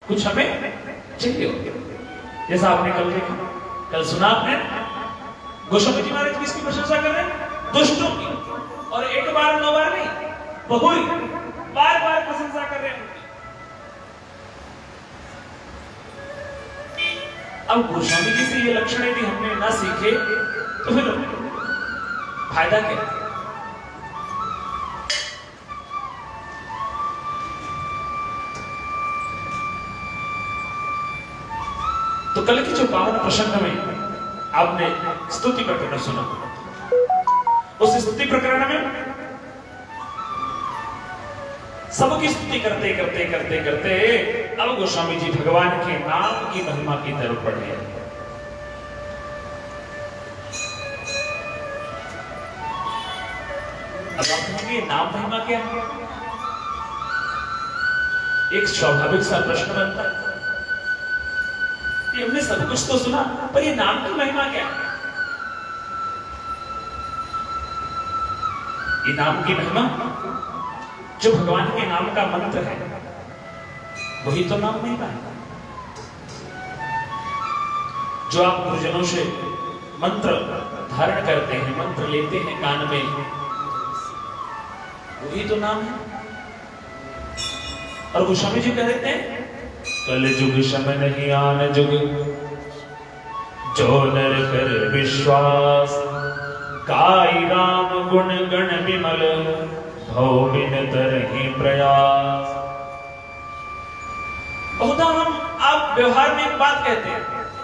कुछ हमें चाहिए हो। जैसा आपने कल देखा, कल सुना आपने, गोस्वामी जी महाराज किसकी प्रशंसा कर रहे हैं? दुष्टों की। और एक बार दो बार नहीं, बहुई बार बार प्रशंसा कर रहे हैं उनकी। अब गोस्वामी जी से ये लक्षण यदि हमने ना सीखे तो फिर फायदा क्या? तो कल की जो पावन प्रसंग में आपने स्तुति प्रकरण सुना, उस स्तुति प्रकरण में सबकी स्तुति करते करते करते करते अब गोस्वामी जी भगवान के नाम की महिमा की तरफ बढ़े। अब आप कहेंगे नाम महिमा क्या है? एक स्वाभाविक सा प्रश्न बनता है कि हमने सब कुछ तो सुना, पर ये नाम की महिमा क्या है? ये नाम की महिमा, जो भगवान के नाम का मंत्र है, वही तो नाम महिमा है। जो आप गुरुजनों से मंत्र धारण करते हैं, मंत्र लेते हैं कान में, वही तो नाम है। और गोस्वामी जी कह देते हैं, कल जुग समय नहीं आन जुग, जो नर कर विश्वास, काई राम गुण गण विमल, भव बिन तरहि प्रयास। बहुधा हम आप व्यवहार में एक बात कहते हैं,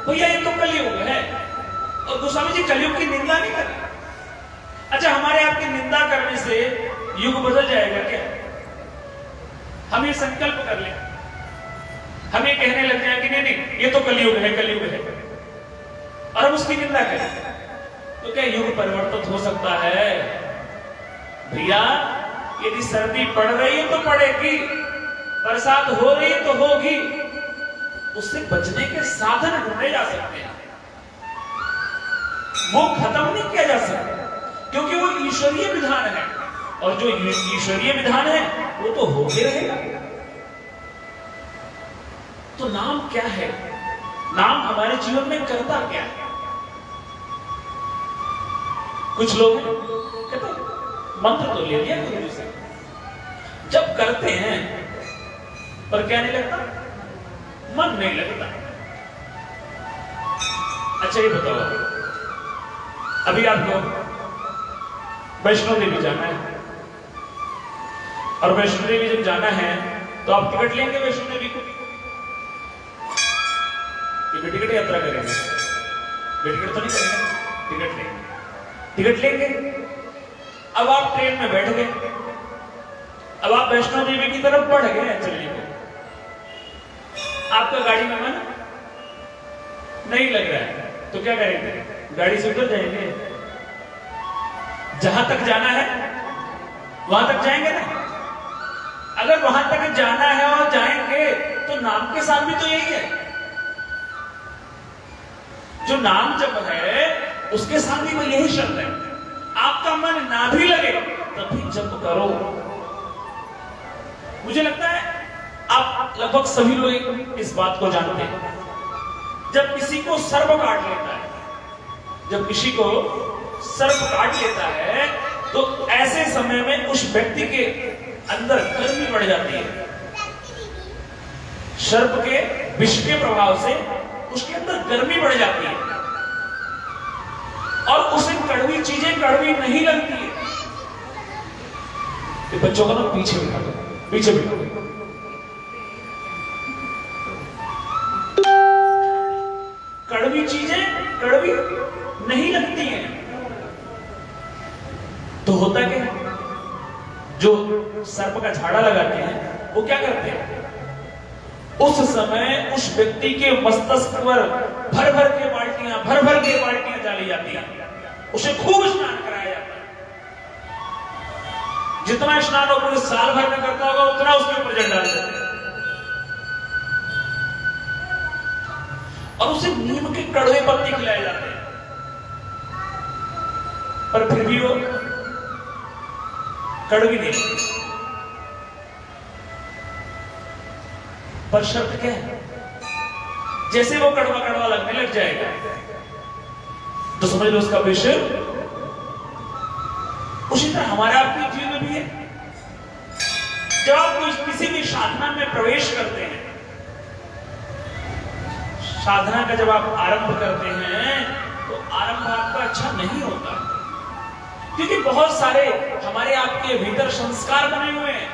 भैया ये तो कलयुग है, और गोस्वामी जी कलयुग की निंदा नहीं कर रहे। अच्छा, हमारे आपकी निंदा करने से युग बदल जाएगा क्या? हम ये संकल्प कर लें, हम ये कहने लग जाए कि नहीं नहीं ये तो कलयुग है, कलयुग है, और हम उसकी निंदा करें, तो क्या युग परिवर्तित हो सकता है? भैया, यदि सर्दी पड़ रही है तो पड़ेगी, बरसात हो रही है तो होगी, उससे बचने के साधन ढूंढे जा सकते हैं, वो खत्म नहीं किया जा सकता, क्योंकि वो ईश्वरीय विधान है, और जो ईश्वरीय विधान है वो तो होके रहेगा। तो नाम क्या है? नाम हमारे जीवन में करता क्या है? कुछ लोग कहते हैं मंत्र तो ले लिया गुरु से, जब करते हैं पर क्या नहीं लगता, मन नहीं लगता। अच्छा ये बताओ, अभी आपको वैष्णो देवी जाना है, और वैष्णो देवी जब जाना है तो आप टिकट लेंगे वैष्णो देवी को? टिकट यात्रा करेंगे, टिकट तो नहीं करेंगे, टिकट लेंगे, टिकट लेंगे। अब आप ट्रेन में बैठ गए, अब आप वैष्णो देवी की तरफ बढ़ गए चलने को, आपका गाड़ी में मन नहीं लग रहा है, तो क्या करेंगे? गाड़ी से उतर जाएंगे, जहां तक जाना है वहां तक जाएंगे ना। अगर वहां तक जाना है और जाएंगे तो नाम के साथ भी तो यही है, जो नाम जप है उसके साथ भी वो यही शब्द है। आपका मन ना भी लगे तभी जप करो। मुझे लगता है आप लगभग सभी लोग इस बात को जानते हैं, जब किसी को सर्प काट लेता है, जब किसी को सर्प काट लेता है तो ऐसे समय में उस व्यक्ति के अंदर गर्मी बढ़ जाती है। सर्प के विष के प्रभाव से उसके अंदर गर्मी बढ़ जाती है, और उसे कड़वी चीजें कड़वी नहीं लगती है। तो बच्चों को ना पीछे बिठा दो, पीछे बिठा दो। कड़वी चीजें कड़वी नहीं लगती हैं, तो होता क्या? जो सर्प का झाड़ा लगाते हैं वो क्या करते हैं? उस समय उस व्यक्ति के मस्तिष्क पर भर भर के बाल्टियां डाली जाती हैं, उसे खूब स्नान कराया जाता है। जितना स्नान वो पूरे साल भर में करता होगा उतना उसके ऊपर जल डाल देते हैं, और उसे नीम के कड़वे पत्ते खिलाए जाते हैं, पर फिर भी वो कड़वी नहीं। पर शर्त क्या है? जैसे वो कड़वा कड़वा लगने लग जाएगा तो समझ लो उसका विषय। उसी तरह हमारे आपके जीवन में भी है। जब आप किसी भी साधना में प्रवेश करते हैं, साधना का जब आप आरंभ करते हैं तो आरंभ आपका अच्छा नहीं होता, क्योंकि बहुत सारे हमारे आपके भीतर संस्कार बने हुए हैं,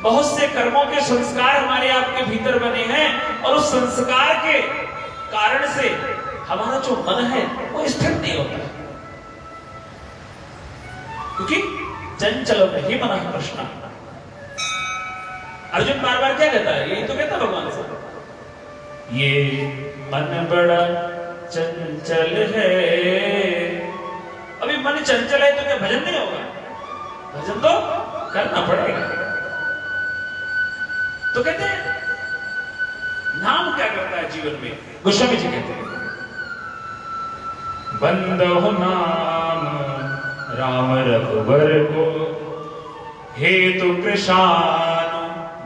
बहुत से कर्मों के संस्कार हमारे आपके भीतर बने हैं, और उस संस्कार के कारण से हमारा जो मन है वो स्थिर नहीं होता, क्योंकि चंचल नहीं मना प्रश्न। अर्जुन बार बार क्या कहता है? यही तो कहता भगवान से, ये मन बड़ा चंचल है। अभी मन चंचल है तो क्या भजन नहीं होगा? भजन तो करना पड़ेगा। तो कहते हैं नाम क्या करता है जीवन में? गोस्वामी जी कहते हैं, बंदो नाम राम रघुवर को, हेतु कृषाण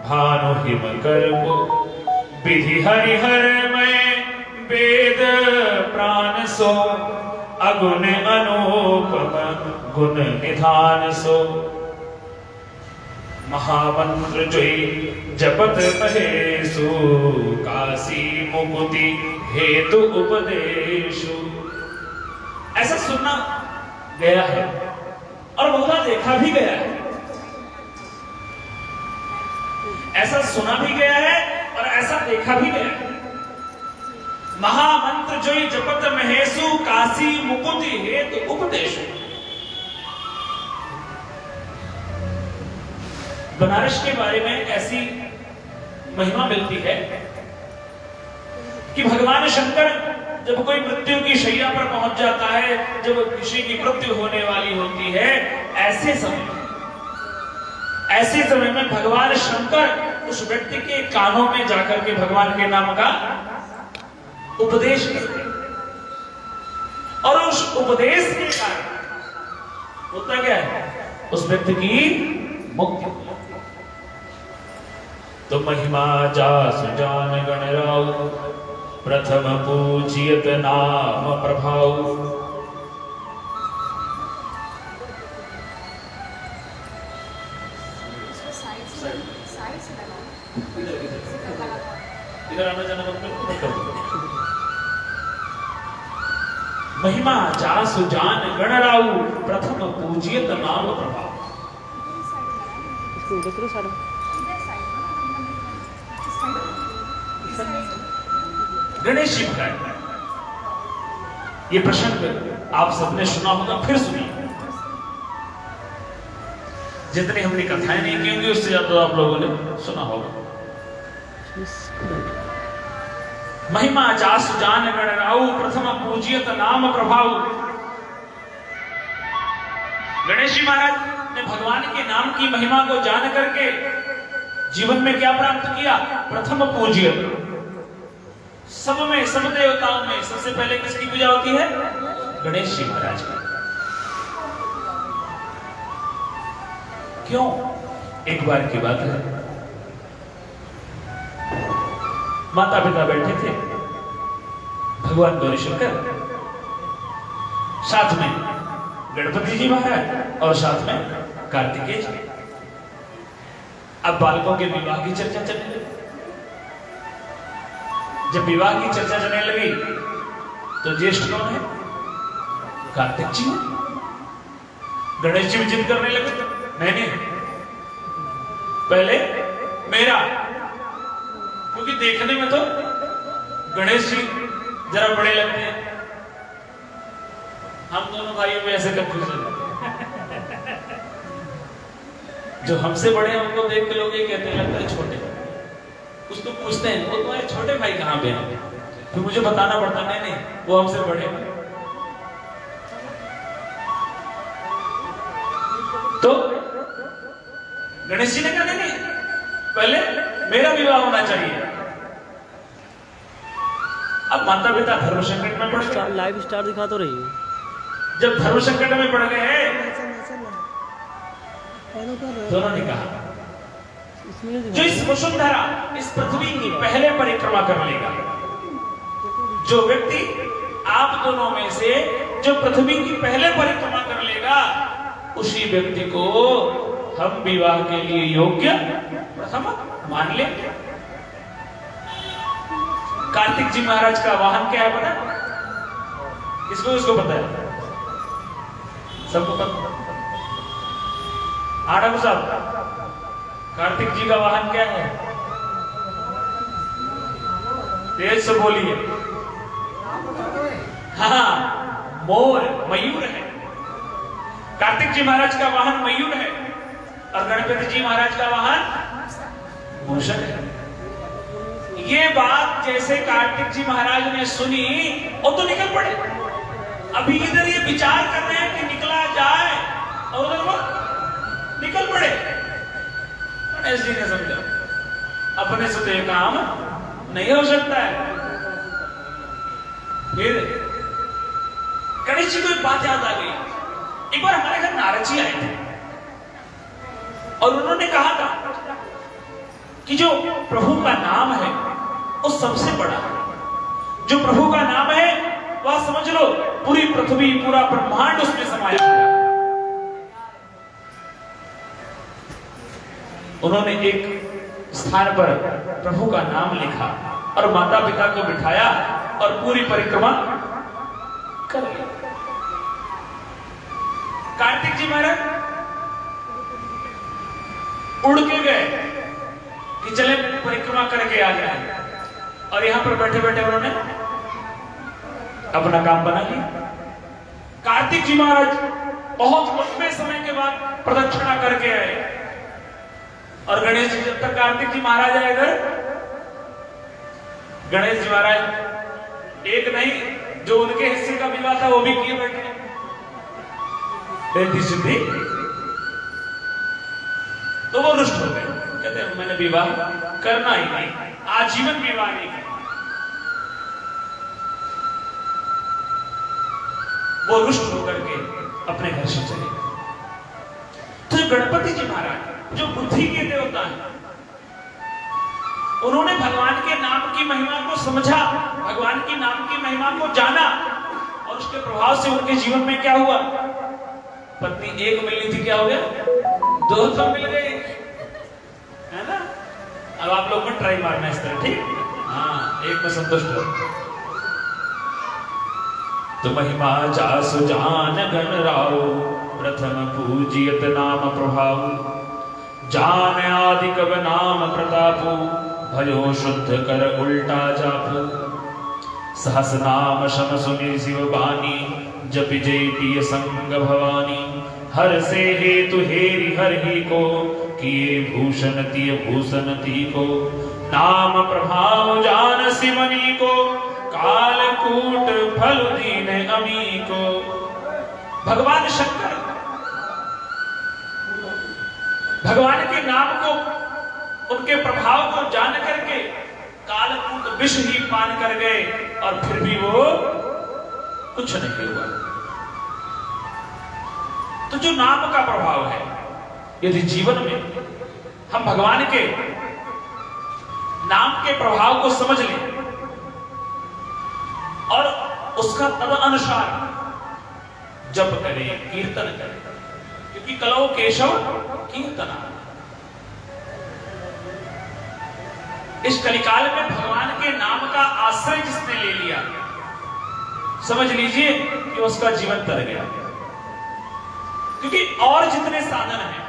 भानु हिम कर को, विधि हरिहर में वेद प्राण सो, अगुण अनुपम गुण निधान सो, महामंत्र जोई जपत महेशु, काशी मुकुति हेतु उपदेशु। ऐसा सुनना गया है और बहुधा देखा भी गया है, ऐसा सुना भी गया है और ऐसा देखा भी गया है। महामंत्र जोई जपत महेशु, काशी मुकुति हेतु उपदेशु। बनारस के बारे में ऐसी महिमा मिलती है कि भगवान शंकर जब कोई मृत्यु की शैया पर पहुंच जाता है, जब किसी की मृत्यु होने वाली होती है, ऐसे समय में भगवान शंकर उस व्यक्ति के कानों में जाकर के भगवान के नाम का उपदेश करते हैं, और उस उपदेश के कारण होता क्या है? उस व्यक्ति की मुक्ति। तो महिमा जा सुजान गणराव, प्रथम पूजियत नाम प्रभाव। इधर आना जाना बंद कर दो। महिमा जा सुजान गणराव, प्रथम पूजियत नाम प्रभाव। गणेश जी महाराज, ये प्रसंग आप सबने सुना होगा, फिर सुनिए। जितनी हमने कथाएं नहीं की होंगी उससे ज्यादा आप लोगों ने सुना होगा। महिमा जासु जान गणराउ, प्रथम पूजियत नाम प्रभाव। गणेश जी महाराज ने भगवान के नाम की महिमा को जान करके जीवन में क्या प्राप्त किया? प्रथम पूजियत। सब में, सब देवताओं में सबसे पहले किसकी पूजा होती है? गणेश जी महाराज की। क्यों? एक बार की बात है, माता पिता बैठे थे, भगवान गौरी शंकर, साथ में गणपति जी महाराज और साथ में कार्तिकेय जी। अब बालकों के विवाह की चर्चा चलने लगी। जब विवाह की चर्चा चलने लगी तो ज्येष्ठ कौन है? कार्तिक जी। गणेश जी भी जिद करने लगे, नहीं पहले मेरा, क्योंकि देखने में तो गणेश जी जरा बड़े लगते हैं। हम दोनों भाइयों में ऐसे कंफ्यूजन है। जो हमसे बड़े हैं उनको देख के लोग ये कहते हैं लगता है छोटे। कुछ तो पूछते हैं, वो तुम्हारे छोटे भाई कहाँ पे हैं? फिर मुझे बताना पड़ता, नहीं वो हमसे बड़े हैं। तो गणेश जी ने कहा नहीं, पहले मेरा विवाह होना चाहिए। अब माता पिता धर्म संकट में पड़ गए। लाइव स्टार दिखा तो रही है। जब धर्म संकट में पड़ गए दोनों ने कहा जो इस वसुंधरा, इस पृथ्वी की पहले परिक्रमा कर लेगा, जो व्यक्ति आप दोनों में से जो पृथ्वी की पहले परिक्रमा कर लेगा, उसी व्यक्ति को हम विवाह के लिए योग्य प्रथम मान लेंगे। कार्तिक जी महाराज का वाहन क्या है पता? किसको किसको पता है? सबको पता? आडम साहब, कार्तिक जी का वाहन क्या है? तेज से बोलिए। हाँ, मोर, मयूर है। कार्तिक जी महाराज का वाहन मयूर है और गणपति जी महाराज का वाहन मूषक है। ये बात जैसे कार्तिक जी महाराज ने सुनी, वो तो निकल पड़े। अभी इधर ये विचार कर रहे हैं कि निकला जाए, और उधर वो निकल पड़े। गणेश जी ने समझा अपने से तो ये काम नहीं हो सकता है। फिर गणेश जी को एक बात याद आ गई। एक बार हमारे घर नारद जी आए थे और उन्होंने कहा था कि जो प्रभु का नाम है वो सबसे बड़ा है। जो प्रभु का नाम है वह समझ लो पूरी पृथ्वी, पूरा ब्रह्मांड उसमें समाया हुआ है। उन्होंने एक स्थान पर प्रभु का नाम लिखा और माता पिता को बिठाया और पूरी परिक्रमा कर ली। कार्तिक जी महाराज उड़ के गए कि चले परिक्रमा करके आ जाए, और यहां पर बैठे बैठे उन्होंने अपना काम बना लिया। कार्तिक जी महाराज बहुत लंबे समय के बाद प्रदक्षिणा करके आए, और गणेश जी जब तक कार्तिक जी महाराज आए इधर, गणेश जी महाराज एक नहीं जो उनके हिस्से का विवाह था वो भी किए बैठे। सिद्धि तो वो रुष्ट हो गए, कहते हैं मैंने विवाह करना ही नहीं, आजीवन विवाह नहीं किया। वो रुष्ट होकर के अपने घर से चले। तो गणपति जी महाराज जो बुद्धि के देवता हैं, उन्होंने भगवान के नाम की महिमा को समझा, भगवान की नाम की महिमा को जाना, और उसके प्रभाव से उनके जीवन में क्या हुआ? पत्नी एक मिलनी थी, क्या हो गया? दो तो मिल गई, है ना? अब आप लोग में ट्राई मारना इस तरह, ठीक? हाँ, एक में संतुष्ट हो। तो महिमा जासु जान गण राव, प्रथम पूजियत नाम प्रभाव, जान आदि कव नाम प्रतापु, भयो शुद्ध कर उल्टा जापु, सहस नाम शम सुनि शिव बानी, जप जय पिय संग भवानी, हर से हेतु हेरि हर ही को, किए भूषण तिय भूषण ती को, नाम प्रभाव जान सिमनी को, कालकूट फल दीन अमी को। भगवान शंकर भगवान के नाम को, उनके प्रभाव को जान करके कालकूट विष ही पान कर गए, और फिर भी वो कुछ नहीं हुआ। तो जो नाम का प्रभाव है, यदि जीवन में हम भगवान के नाम के प्रभाव को समझ लें और उसका तद अनुसार जप करें, कीर्तन करें, क्योंकि कलौ केशव कीर्तना। इस कलिकाल में भगवान के नाम का आश्रय जिसने ले लिया, समझ लीजिए कि उसका जीवन तर गया। क्योंकि और जितने साधन हैं,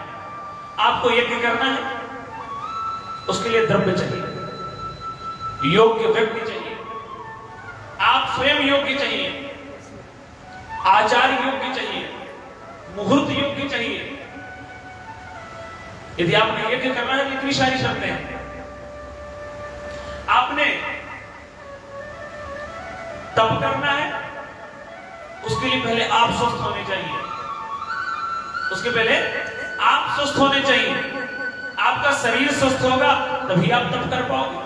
आपको यज्ञ करना है, उसके लिए द्रव्य चाहिए, योग्य व्यक्ति चाहिए, आप स्वयं योग्य चाहिए, आचार्य योग्य चाहिए, मुहूर्त योग्य चाहिए। यदि आपने यज्ञ करना है तो इतनी सारी शर्तें हैं। आपने तप करना है, उसके लिए पहले आप स्वस्थ होने चाहिए, उसके पहले आप स्वस्थ होने चाहिए। आपका शरीर स्वस्थ होगा तभी आप तप कर पाओगे।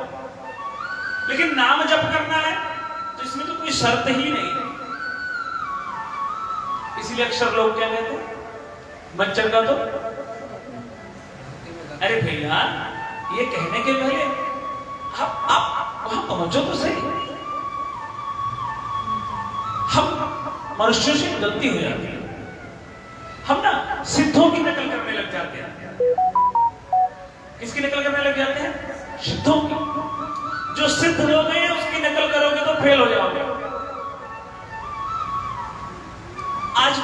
लेकिन नाम जप करना है तो इसमें तो कोई शर्त ही नहीं है। इसलिए अक्सर लोग क्या कहते हैं, मच्छर का तो, अरे भैया ये कहने के पहले आप वहां पहुंचो तो सही। हम मनुष्यों से गलती हो जाती है, हम ना सिद्धों की नकल करने लग जाते हैं। किसकी नकल करने लग जाते हैं? सिद्धों की। जो सिद्ध लोग हैं उसकी नकल करोगे तो फेल हो जाओगे।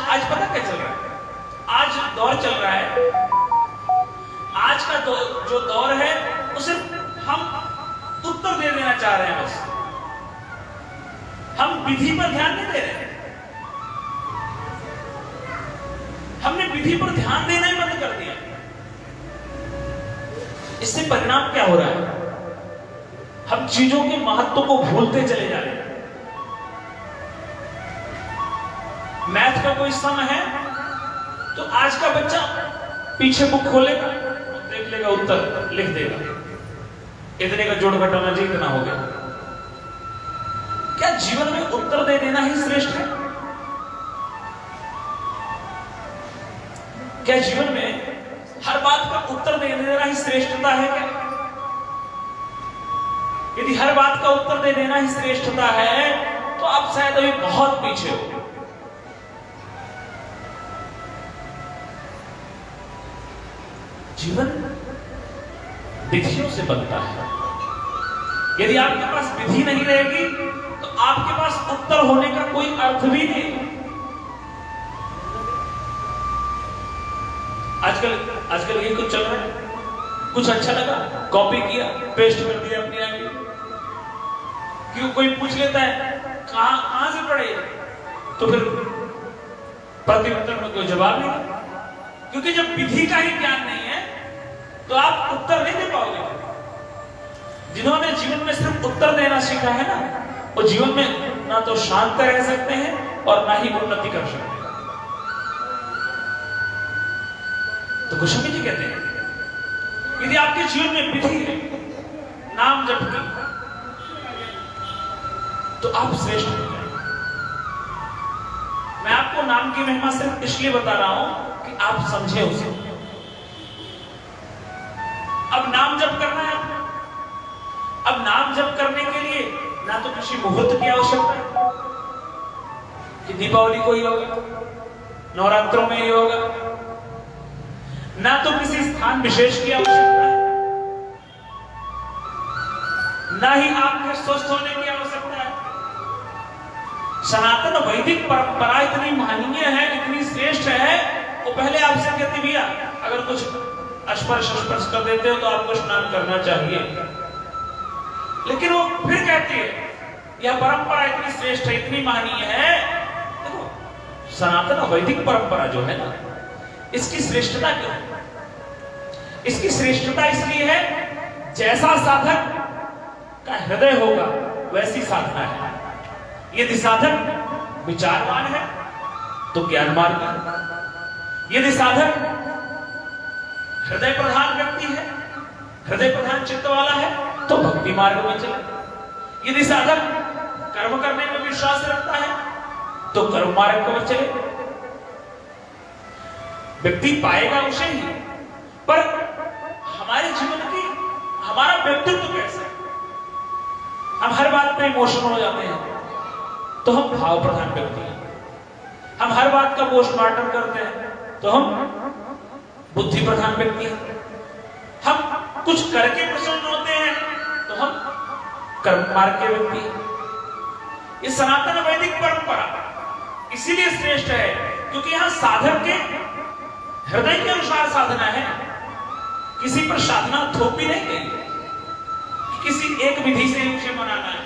आज पता क्या चल रहा है? आज दौर चल रहा है, आज का जो दौर है उसे हम उत्तर दे देना चाह रहे हैं। बस हम विधि पर ध्यान नहीं दे रहे, हमने विधि पर ध्यान देना ही बंद कर दिया। इससे परिणाम क्या हो रहा है? हम चीजों के महत्व को भूलते चले जा रहे हैं। मैथ का कोई समय है तो आज का बच्चा पीछे बुक खोलेगा, देख लेगा, उत्तर लिख देगा, इतने का जोड़ घटाना जी इतना हो गया। क्या जीवन में उत्तर दे देना ही श्रेष्ठ है? क्या जीवन में हर बात का उत्तर दे देना ही श्रेष्ठता है क्या? यदि हर बात का उत्तर दे देना ही श्रेष्ठता है तो आप शायद अभी बहुत पीछे हो। जीवन विधियों से बनता है। यदि आपके पास विधि नहीं रहेगी तो आपके पास उत्तर होने का कोई अर्थ भी नहीं। आजकल ये कुछ चल रहा है, कुछ अच्छा लगा कॉपी किया, पेस्ट कर दिया अपनी आगे। क्यों? कोई पूछ लेता है कहां से पढ़े, तो फिर प्रतिउत्तर में कोई जवाब नहीं, क्योंकि जब विधि का ही ज्ञान नहीं है तो आप उत्तर नहीं दे पाओगे। जिन्होंने जीवन में सिर्फ उत्तर देना सीखा है ना, वो जीवन में ना तो शांत रह सकते हैं और ना ही उन्नति कर सकते हैं। तो गोस्वामी जी कहते हैं यदि आपके जीवन में विधि है, नाम जप की, तो आप श्रेष्ठ हो जाएंगे। मैं आपको नाम की महिमा सिर्फ इसलिए बता रहा हूं कि आप समझे उसे। अब नाम जप करना है आपको। अब नाम जप करने के लिए ना तो किसी मुहूर्त की आवश्यकता है कि दीपावली को ही होगा, नवरात्रों में ही होगा, ना तो किसी स्थान विशेष की आवश्यकता है, ना ही आपके स्वस्थ होने की आवश्यकता है। सनातन वैदिक परंपरा इतनी महनीय है, इतनी श्रेष्ठ है, वो पहले आपसे कहती भैया अगर कुछ स्पर्श कर देते हो तो आपको स्नान करना चाहिए, लेकिन वो फिर कहती है यह परंपरा इतनी श्रेष्ठ है, इतनी महनीय है। देखो सनातन वैदिक परंपरा जो है ना, इसकी श्रेष्ठता क्यों है? इसकी श्रेष्ठता इसलिए है जैसा साधक का हृदय होगा वैसी साधना है। यदि साधक विचारवान है तो ज्ञान मार्ग है। यदि साधक हृदय प्रधान व्यक्ति है, हृदय प्रधान चित्त वाला है तो भक्ति मार्ग में चले। यदि साधक कर्म करने में विश्वास रखता है तो कर्म मार्ग पर चले। व्यक्ति पाएगा उसे ही, पर हमारे जीवन की हमारा व्यक्तित्व कैसा है? हम हर बात पे इमोशनल हो जाते हैं तो हम भाव प्रधान व्यक्ति हैं। हम हर बात का पोस्टमार्टम करते हैं तो हम बुद्धि प्रधान व्यक्ति हैं। हम कुछ करके प्रसन्न होते हैं तो हम कर्म मार्ग के व्यक्ति हैं। ये सनातन वैदिक परंपरा इसीलिए श्रेष्ठ है क्योंकि यहां साधक के हृदय के अनुसार साधना है। किसी पर साधना थोपी नहीं गई, किसी एक विधि से उसे मनाना है,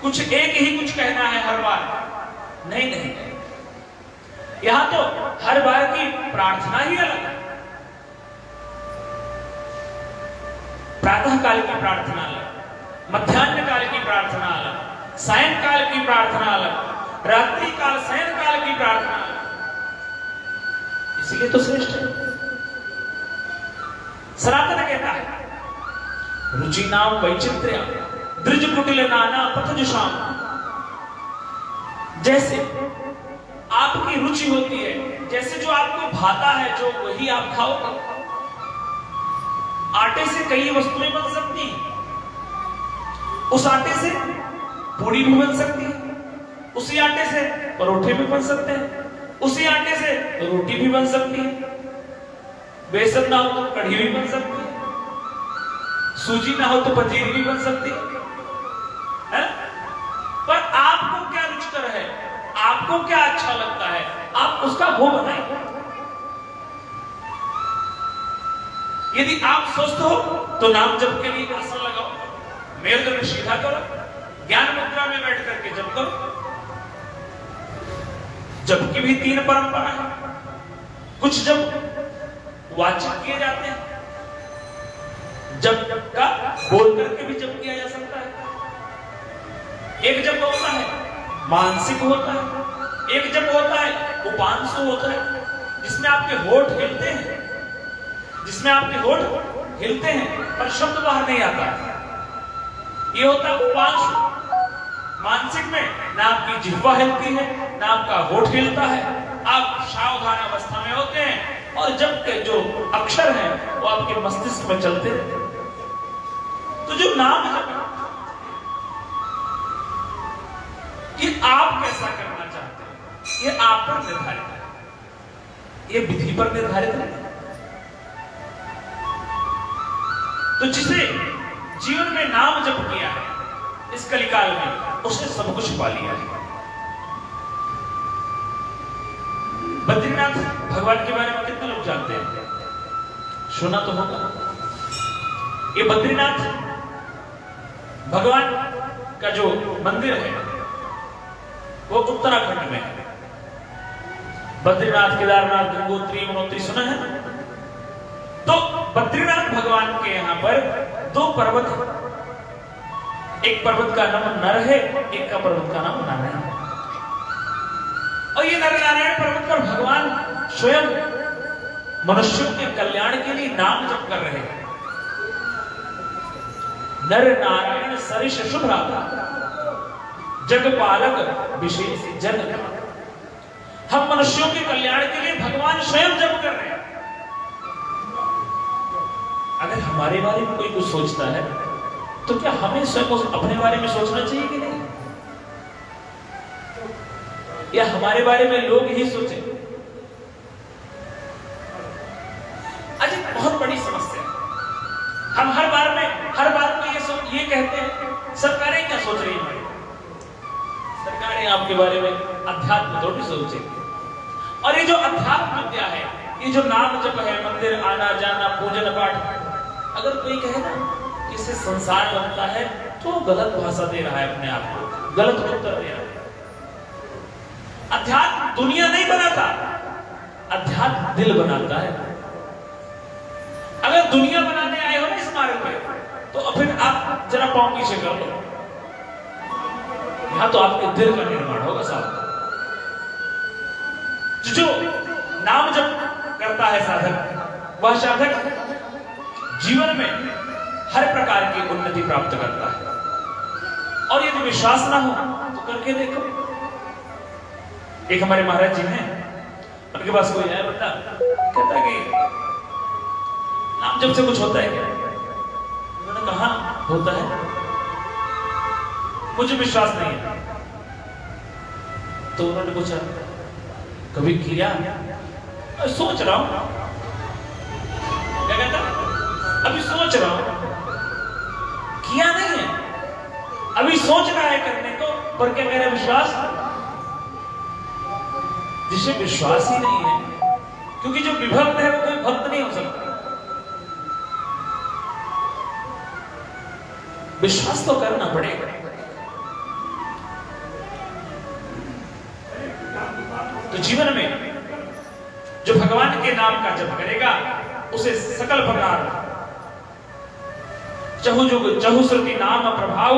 कुछ एक ही कुछ कहना है हर बार। नहीं नहीं, यहां तो हर बार की प्रार्थना ही अलग है। प्रातः काल की प्रार्थना अलग, मध्याह्न काल की प्रार्थना अलग, सायंकाल की प्रार्थना अलग, रात्रि काल शयन काल की प्रार्थना अलग। इसलिए तो श्रेष्ठ है। सनातन कहता है रुचि नाम वैचित्र्य द्विज कुटिल नाना पथजुषाम। जैसे आपकी रुचि होती है, जैसे जो आपको भाता है जो वही आप खाओगे। आटे से कई वस्तुएं बन सकती हैं। उस आटे से पूड़ी भी बन सकती है, उसी आटे से परोठे भी बन सकते हैं, उसी आटे से रोटी भी बन सकती है। बेसन ना हो तो कढ़ी भी बन सकती है, सूजी ना हो तो पंजीरी भी बन सकती है? पर आपको क्या रुचिकर है, आपको क्या अच्छा लगता है, आप उसका वो बनाइए। यदि आप स्वस्थ हो तो नाम जप के लिए आसन लगाओ, मेरुदंड सीधा करो, ज्ञान मुद्रा में बैठ करके जप करो। जप की भी 3 परंपरा है। कुछ जप वाचिक किए जाते हैं, जप का बोल करके भी जप किया जा सकता है। एक जप होता है मानसिक होता है, एक जप होता है उपांशु होता है, जिसमें आपके होठ हिलते हैं, जिसमें आपके होठ हिलते हैं पर शब्द बाहर नहीं आता। ये होता है उपांशु। मानसिक में ना आपकी जिह्वा हिलती है, ना आपका होठ हिलता है, आप सावधान अवस्था में होते हैं और जब के जो अक्षर हैं वो आपके मस्तिष्क में चलते हैं। तो जो नाम जप ये आप कैसा करना चाहते हैं, ये आप पर निर्धारित है, ये विधि पर निर्धारित है। तो जिसे जीवन में नाम जप किया है इस कलिकाल में, उसने सब कुछ पा लिया है। बद्रीनाथ भगवान के बारे में कितने लोग जानते हैं? सुना तो होगा। ये बद्रीनाथ भगवान का जो मंदिर है वो उत्तराखंड में है। बद्रीनाथ, केदारनाथ, गंगोत्री, यमुनोत्री सुना है ना? तो बद्रीनाथ भगवान के यहां पर 2 पर्वत है। एक पर्वत का नाम नर है, एक का पर्वत का नाम नारायण है। और ये नर नारायण पर्वत पर भगवान स्वयं मनुष्यों के कल्याण के लिए नाम जप कर रहे हैं। नर नारायण सरिष शुभ्रा जगपालक विशेष जन। हम मनुष्यों के कल्याण के लिए भगवान स्वयं जप कर रहे हैं। अगर हमारे बारे में कोई कुछ सोचता है तो क्या हमें स्वयं अपने बारे में सोचना चाहिए कि नहीं, या हमारे बारे में लोग ही सोचे? अजी बहुत बड़ी समस्या है। हम हर बार में ये कहते हैं सरकारें क्या सोच रही है। सरकारें आपके बारे में अध्यात्म थोड़ी सोचेंगी। और ये जो अध्यात्म विद्या है, ये जो नाम जप है, मंदिर आना जाना, पूजन पाठ, अगर कोई कहे ना कि इससे संसार बनता है तो गलत भाषा दे रहा है, अपने आप को गलत उत्तर दे रहा है। अध्यात्म दुनिया नहीं बनाता, अध्यात्म दिल बनाता है। अगर दुनिया बनाने आए हो ना इस मार्ग में, तो फिर आप जरा पांव पीछे कर लो, यहां तो आपके दिल का निर्माण होगा साहब। जो नाम जप करता है साधक, वह साधक जीवन में हर प्रकार की उन्नति प्राप्त करता है। और यदि विश्वास ना हो तो करके देखो। एक हमारे महाराज जी हैं, उनके पास कोई है बंदा, कहता कि नाम जब से कुछ होता है क्या? उन्होंने कहा होता है, मुझे विश्वास नहीं है। तो उन्होंने पूछा कभी किया? सोच रहा हूं। क्या कहता? अभी सोच रहा हूं। किया नहीं है, अभी सोच रहा है करने को, पर क्या मेरा विश्वास? जिसे विश्वास ही नहीं है, क्योंकि जो विभक्त है वो कोई भक्त नहीं हो सकता। विश्वास तो करना पड़ेगा। तो जीवन में जो भगवान के नाम का जप करेगा उसे सकल प्रकार चहुजुग चहु श्रुति नाम प्रभाव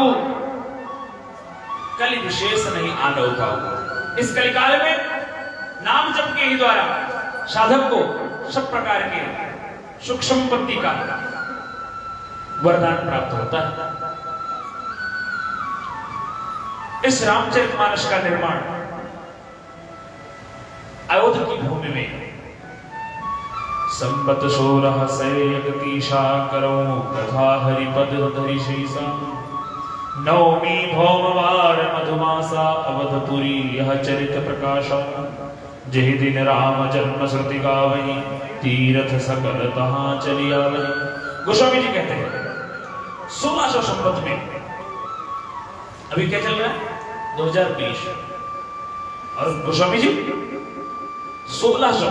कलि विशेष नहीं आनो पाओ। इस कलिकाल में नाम जप के ही द्वारा साधक को सब प्रकार के सुख संपत्ति का वरदान प्राप्त होता है। इस रामचरितमानस का निर्माण अयोध्या की भूमि में संबत 16 सैयकीशा करो कथा हरिपद धरि शीसा। नवमी भौमवार मधुमासा अवधपुरी यह चरित प्रकाशम। जहि दिन राम जन्म श्रुति गावही तीर्थ सकल तहां चलिया वही। गोस्वामी जी कहते हैं 1600 संवत में, अभी क्या चल रहा है 2020, और गोस्वामी जी 1600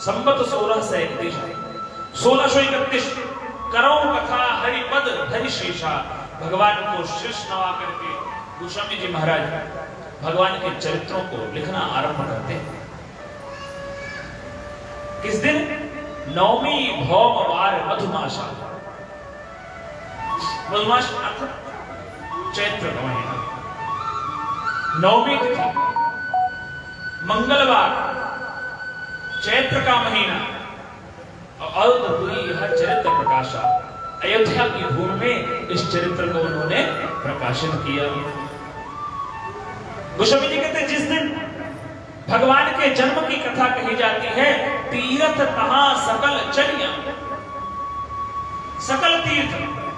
संवत 1631 करो कथा हरिपद धरि शीशा। भगवान को शीश नवा करके गोस्वामी जी महाराज भगवान के चरित्रों को लिखना आरंभ करते हैं। किस दिन? नवमी भौमवार मधुमासा। मधुमास चैत्र का महीना, नवमी तिथि, मंगलवार, चैत्र का महीना, और अवधपुरी यह चरित्र प्रकाशा। अयोध्या की भूमि में इस चरित्र को उन्होंने प्रकाशित किया। गोस्वामी जी कहते हैं जिस दिन भगवान के जन्म की कथा कही जाती है, तीर्थ तहां सकल चलिया। सकल तीर्थ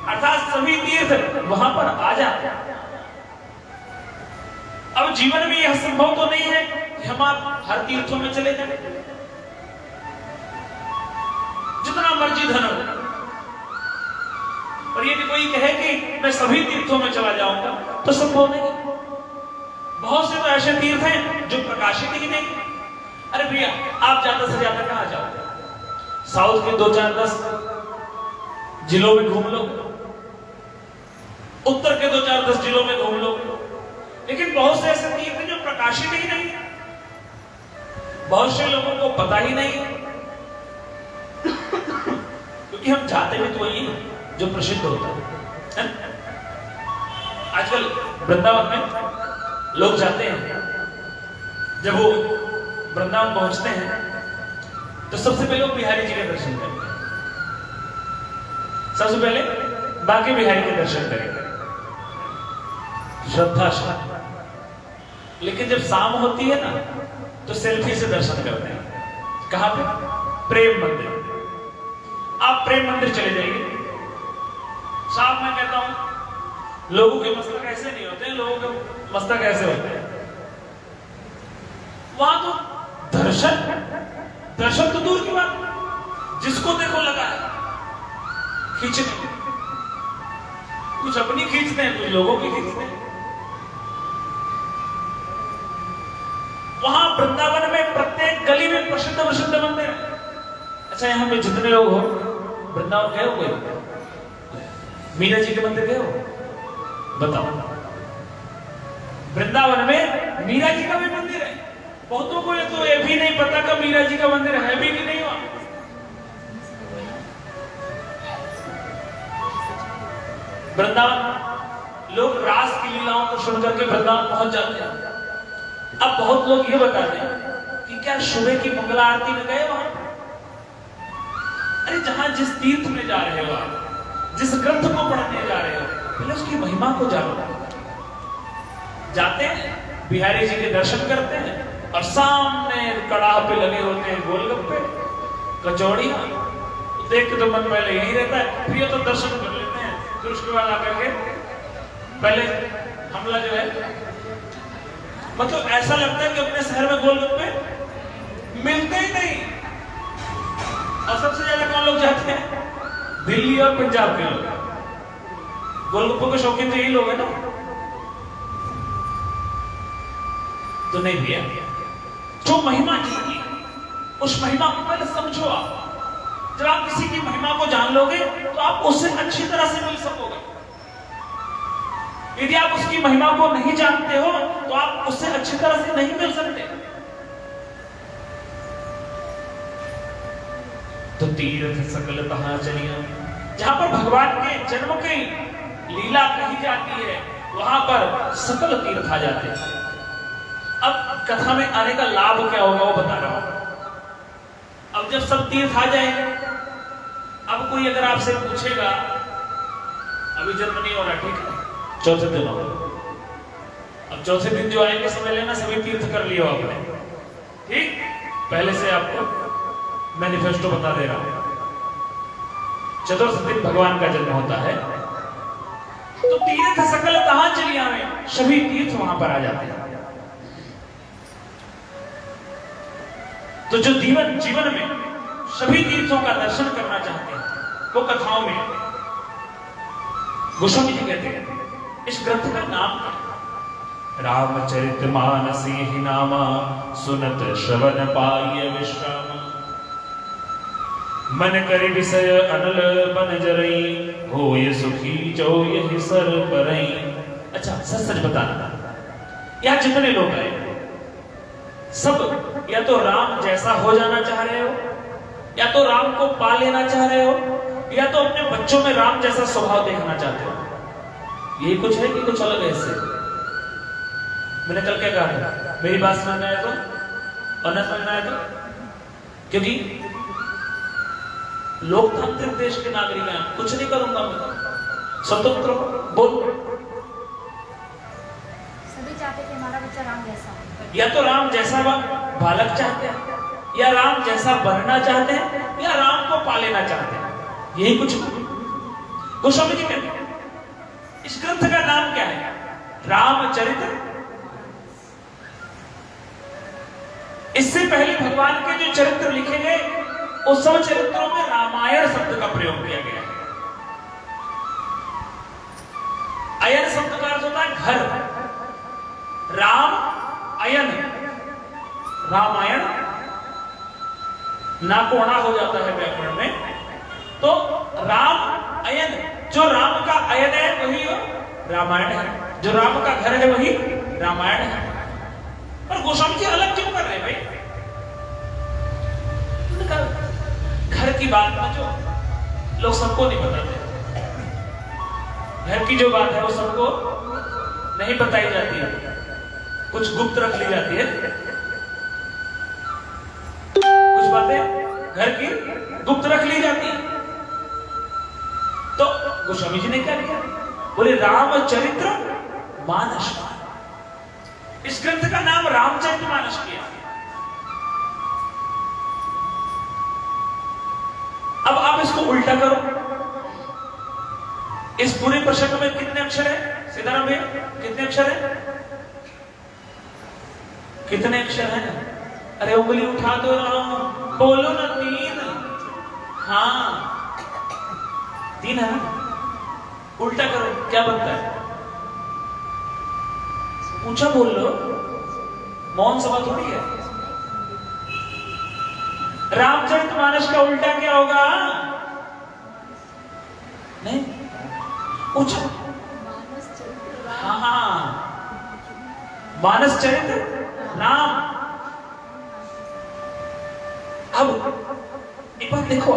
अर्थात सभी तीर्थ वहां पर आ जाते। अब जीवन में यह संभव तो नहीं है कि हम आप हर तीर्थों में चले जाएं, जितना मर्जी धन हो। और यदि कोई कहे कि मैं सभी तीर्थों में चला जाऊंगा तो संभव नहीं। बहुत से तो ऐसे तीर्थ हैं जो प्रकाशित ही नहीं। अरे भैया, आप ज्यादा से ज्यादा कहां जाओगे? साउथ के 2-4-10 जिलों में घूम लो, उत्तर के 2-4-10 जिलों में घूम लो, लेकिन बहुत से ऐसे तीर्थ हैं जो प्रकाशित ही नहीं। बहुत से लोगों को पता ही नहीं, क्योंकि हम जाते भी तो वही जो प्रसिद्ध होता है। आजकल वृंदावन में लोग जाते हैं, जब वो वृंदावन पहुंचते हैं तो सबसे पहले वो बिहारी जी के दर्शन करते हैं। सबसे पहले बाकी बिहारी के दर्शन करेंगे, श्रद्धा से। लेकिन जब शाम होती है ना तो सेल्फी से दर्शन करते हैं। कहां पे? प्रेम मंदिर। आप प्रेम मंदिर चले जाइए। साहब मैं कहता हूं लोगों के मस्तक ऐसे नहीं होते हैं, लोगों के मस्तक ऐसे होते हैं। वहां तो दर्शन तो दूर की बात, जिसको देखो लगा है खींचने। कुछ अपनी खींचते हैं, कुछ लोगों की खींचते हैं। वहां वृंदावन में प्रत्येक गली में प्रसिद्ध मंदिर है। अच्छा, यहां पे जितने लोग हो वृंदावन गए हो? कोई मीरा जी के मंदिर गए हो? बताओ। वृंदावन में मीरा जी का भी मंदिर है। बहुतों को तो ये भी नहीं पता कि मीरा जी का मंदिर है भी कि नहीं। वहां वृंदावन लोग रास की लीलाओं को सुनकर के वृंदावन पहुंच जाते हैं। अब बहुत लोग ये बताते हैं कि क्या सुबह की मंगला आरती में गए वहां? अरे जहां जिस तीर्थ में जा रहे हो आप, जिस ग्रंथ को पढ़ने जा रहे हो, पहले उसकी महिमा को जानो। जाते हैं, बिहारी जी के दर्शन करते हैं, और सामने कड़ाह पे लगे होते हैं गोलगप्पे, कचौड़ियां। देख के तो मन पहले यही रहता है, फिर ये तो दर्शन कर लेते हैं, फिर उसके बाद आकर के पहले हमला जो है, मतलब ऐसा लगता है कि अपने शहर में गोलगप्पे मिलते ही नहीं। और सबसे ज्यादा कौन लोग जाते हैं? दिल्ली और पंजाब के लोग। गोलगप्पों के शौकीन तो यही लोग हैं ना। तो नहीं भैया, जो महिमा की उस महिमा को पहले समझो। आप जब आप किसी की महिमा को जान लोगे तो आप उससे अच्छी तरह से मिल सकोगे। यदि आप उसकी महिमा को नहीं जानते हो तो आप उससे अच्छी तरह से नहीं मिल सकते। तो तीर्थ सकल तहां चलिया। जहां पर भगवान के जन्म की लीला कही जाती है वहां पर सकल तीर्थ आ जाते हैं। अब कथा में आने का लाभ क्या होगा वो बता रहा हूं। अब जब सब तीर्थ आ जाएंगे, अब कोई अगर आपसे पूछेगा, अभी जन्म नहीं हो रहा, ठीक है, चौथे दिन हो, अब चौथे दिन जो आएंगे समझ लेना सभी तीर्थ कर लिया आपने, ठीक। पहले से आपको मैनिफेस्टो बता दे रहा हूं। चतुर्थ दिन भगवान का जन्म होता है, तो तीर्थ सकल कहां चली आवे, सभी तीर्थ वहां पर आ जाते हैं। तो जो जीवन में सभी तीर्थों का दर्शन करना चाहते हैं, वो कथाओं में गोस्वामी जी कहते हैं इस ग्रंथ का नाम क्या? रामचरितमानसे हि नामा सुनत श्रवण पाय विश्राम, मन करि विषय अनल बन जरई, होय सुखी जो यही सर परई। अच्छा, सच सच बताना, यहां जितने लोग आए सब या तो राम जैसा हो जाना चाह रहे हो, या तो राम को पा लेना चाह रहे हो, या तो अपने बच्चों में राम जैसा स्वभाव देखना चाहते हो। यही कुछ है कि कुछ अलग है इससे? मैंने कल क्या कहा, मेरी बात समझ में आया तो और न समझ में आया तो? क्योंकि लोकतांत्रिक देश के नागरिक हैं, कुछ नहीं करूंगा मैं, स्वतंत्र बोल। सभी चाहते थे हमारा बच्चा राम जैसा हो। या तो राम जैसा बालक चाहते हैं, या राम जैसा बनना चाहते हैं, या राम को पा लेना चाहते हैं। यही कुछ गोस्वामी जी कहते हैं। इस ग्रंथ का नाम क्या है? रामचरित। इससे पहले भगवान के जो चरित्र लिखे गए, उस सब चरित्रों में रामायण शब्द का प्रयोग किया गया है। अयन शब्द का अर्थ होता है घर। राम अयन, रामायण ना कोणा हो जाता है व्याकरण में, तो राम अयन, जो राम का अयन है वही रामायण है, जो राम का घर है वही रामायण है। पर गोस्वामी जी अलग क्यों कर रहे हैं भाई? घर की बात में जो लोग सबको नहीं बताते, घर की जो बात है वो सबको नहीं बताई जाती है, कुछ गुप्त रख ली जाती है। कुछ बातें घर की गुप्त रख ली जाती है। तो गोस्वामी जी ने क्या किया? बोले रामचरित्र मानस। इस ग्रंथ का नाम रामचरित मानस किया। अब आप इसको उल्टा करो। इस पूरे प्रसंग में कितने अक्षर है सीताराम भैया? कितने अक्षर है? कितने अक्षर है? अरे उंगली उठा दो, बोलो ना। 3। हाँ 3 है ना? उल्टा करो, क्या बनता है? ऊंचा बोल लो, मौन सभा थोड़ी है। रामचरितमानस का उल्टा क्या होगा? नहीं, ऊंचा। हाँ, मानस चरित्र राम। अब एक बात देखो,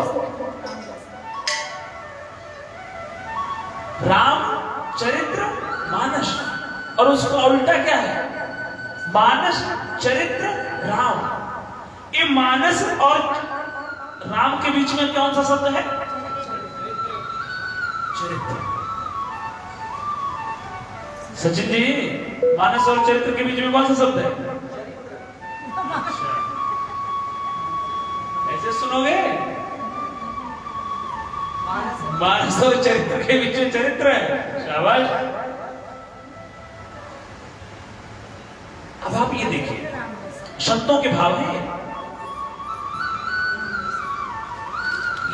राम चरित्र मानस, और उसका उल्टा क्या है? मानस चरित्र राम। ये मानस और राम के बीच में कौन सा शब्द है? चरित्र। सचिन जी, मानस और चरित्र के बीच में कौन सा शब्द है? ऐसे सुनोगे, मानस और चरित्र के बीच में चरित्र है। शाबाश। अब आप ये देखिए, शब्दों के भाव हैं।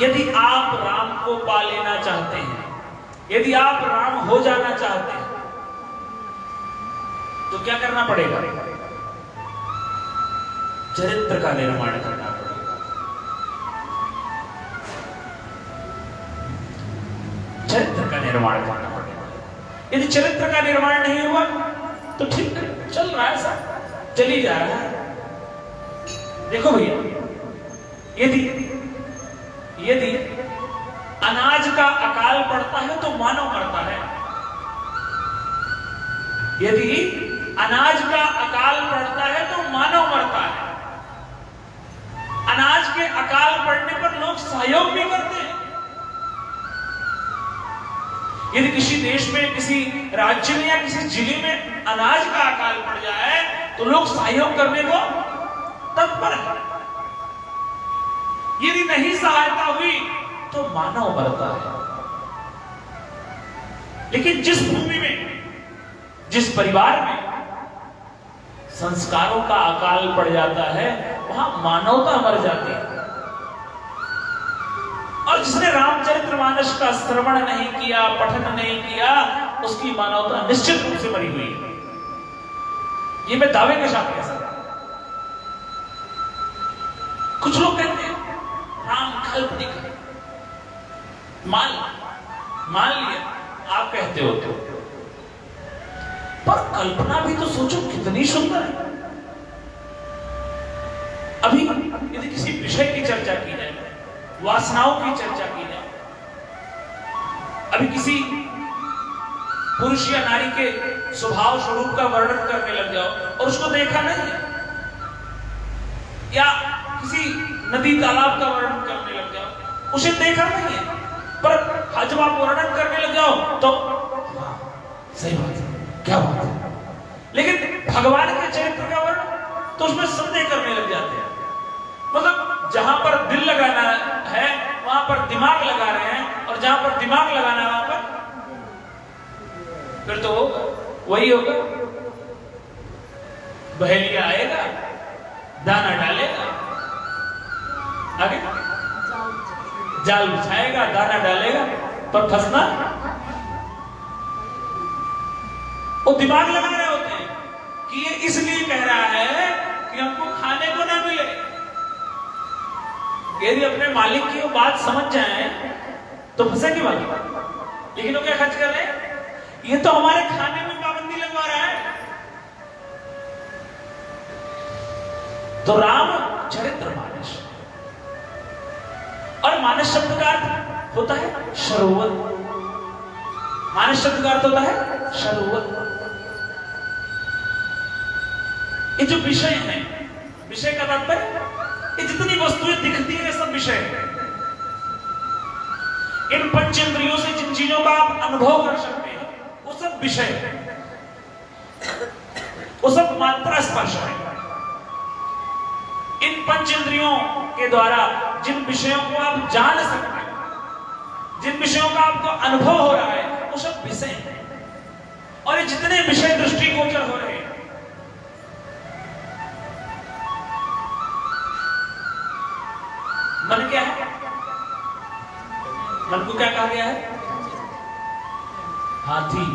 यदि आप राम को पा लेना चाहते हैं, यदि आप राम हो जाना चाहते हैं, तो क्या करना पड़ेगा? चरित्र का निर्माण करना पड़ेगा। चरित्र का निर्माण करना पड़ेगा। यदि चरित्र का निर्माण नहीं हुआ तो ठीक है, चल रहा है सब, चली जा रहा है। देखो भैया, यदि अनाज का अकाल पड़ता है तो मानव मरता है। यदि अनाज का अकाल पड़ता है तो मानव मरता है। अनाज के अकाल पड़ने पर लोग सहयोग भी करते हैं। यदि किसी देश में, किसी राज्य में या किसी जिले में अनाज का अकाल पड़ जाए तो लोग सहयोग करने को तत्पर हैं। यदि नहीं सहायता हुई तो मानव मरता है। लेकिन जिस भूमि में, जिस परिवार में संस्कारों का अकाल पड़ जाता है, वहां मानवता मर जाती है। और जिसने रामचरितमानस का श्रवण नहीं किया, पठन नहीं किया, उसकी मानवता निश्चित रूप से मरी हुई है। ये मैं दावे के साथ कह सकता हूं। कुछ लोग कहते हैं राम काल्पनिक है, मान लिया आप कहते हो तो, पर कल्पना भी तो सोचो कितनी सुंदर है। अभी यदि किसी विषय की चर्चा की जाए, वासनाओं की चर्चा की जाए, अभी किसी पुरुष या नारी के स्वभाव स्वरूप का वर्णन करने लग जाओ और उसको देखा नहीं है, या किसी नदी तालाब का वर्णन करने लग जाओ, उसे देखा नहीं है, पर जब आप वर्णन करने लग जाओ तो सही बात है, क्या बात है। लेकिन भगवान के चरित्र का वर्णन तो उसमें संदेह करने लग जाते हैं। मतलब जहां पर दिल लगाना है वहां पर दिमाग लगा रहे हैं, और जहां पर दिमाग लगाना है वहां पर फिर तो वही होगा, बहेलिया आएगा, दाना डालेगा, आगे जाल बिछाएगा, दाना डालेगा, पर फंसना वो दिमाग लगा रहे होते हैं कि ये इसलिए कह रहा है कि हमको खाने को ना मिले। यदि अपने मालिक की वो बात समझ जाए तो फंसेगी बात। लेकिन वो क्या खर्च कर रहे हैं, ये तो हमारे खाने में पाबंदी लगवा रहा है। तो राम चरितमानस, और मानस शब्द का अर्थ होता है सरोवर। मानस शब्द का अर्थ होता है सरोवर। ये जो विषय है, विषय का तात्पर्य ये जितनी वस्तुएं दिखती हैं सब विषय है। इन पंचेंद्रियों से जिन चीजों का आप अनुभव कर सकते हैं वो सब विषय है, वो सब मात्रा स्पर्श है। इन पंचेंद्रियों के द्वारा जिन विषयों को आप जान सकते हैं, जिन विषयों का आपको अनुभव हो रहा है, वो सब विषय है। और ये जितने विषय दृष्टिगोचर हो रहे हैं, मन क्या है? मन को क्या कहा गया है? हाथी।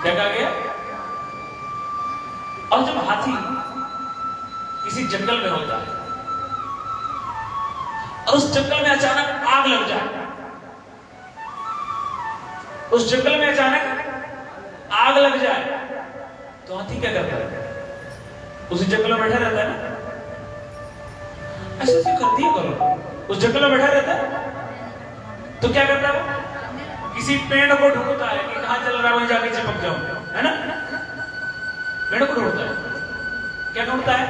क्या कहा गया? और जब हाथी किसी जंगल में होता है और उस जंगल में अचानक आग लग जाए, उस जंगल में अचानक आग लग जाए तो हाथी क्या करता है? उसी जंगल में बैठा रहता है ना? ऐसे करती है करो, उस जंगल में बैठा रहता है तो क्या करता है वो? किसी पेड़ को ढूंढता है कि कहां चल रहा है, वहीं जाके चिपक जाऊं, है ना? पेड़ को ढूंढता है, क्या ढूंढता है?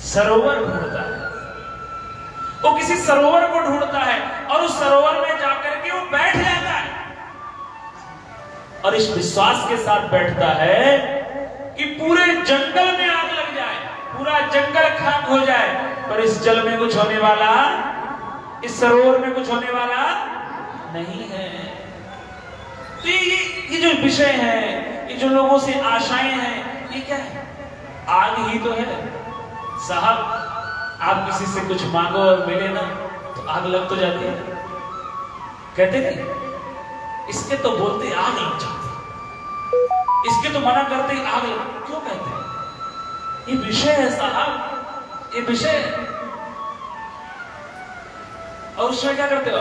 सरोवर ढूंढता है। वो किसी सरोवर को ढूंढता है और उस सरोवर में जाकर के वो बैठ जाता है, और इस विश्वास के साथ बैठता है कि पूरे जंगल में आग लग जाए, पूरा जंगल खाक हो जाए, पर इस जल में कुछ होने वाला, इस सरोवर में कुछ होने वाला नहीं है। तो ये जो विषय है, ये जो लोगों से आशाएं हैं, ये क्या है? आग ही तो है साहब। आप किसी से कुछ मांगो और मिले ना तो आग लग तो जाती है, कहते नहीं? इसके तो बोलते आग लग जाती, इसके तो मना करते आग लग, क्यों कहते हैं? ये विषय है साहब, ये विषय है। और उसमें क्या करते हो?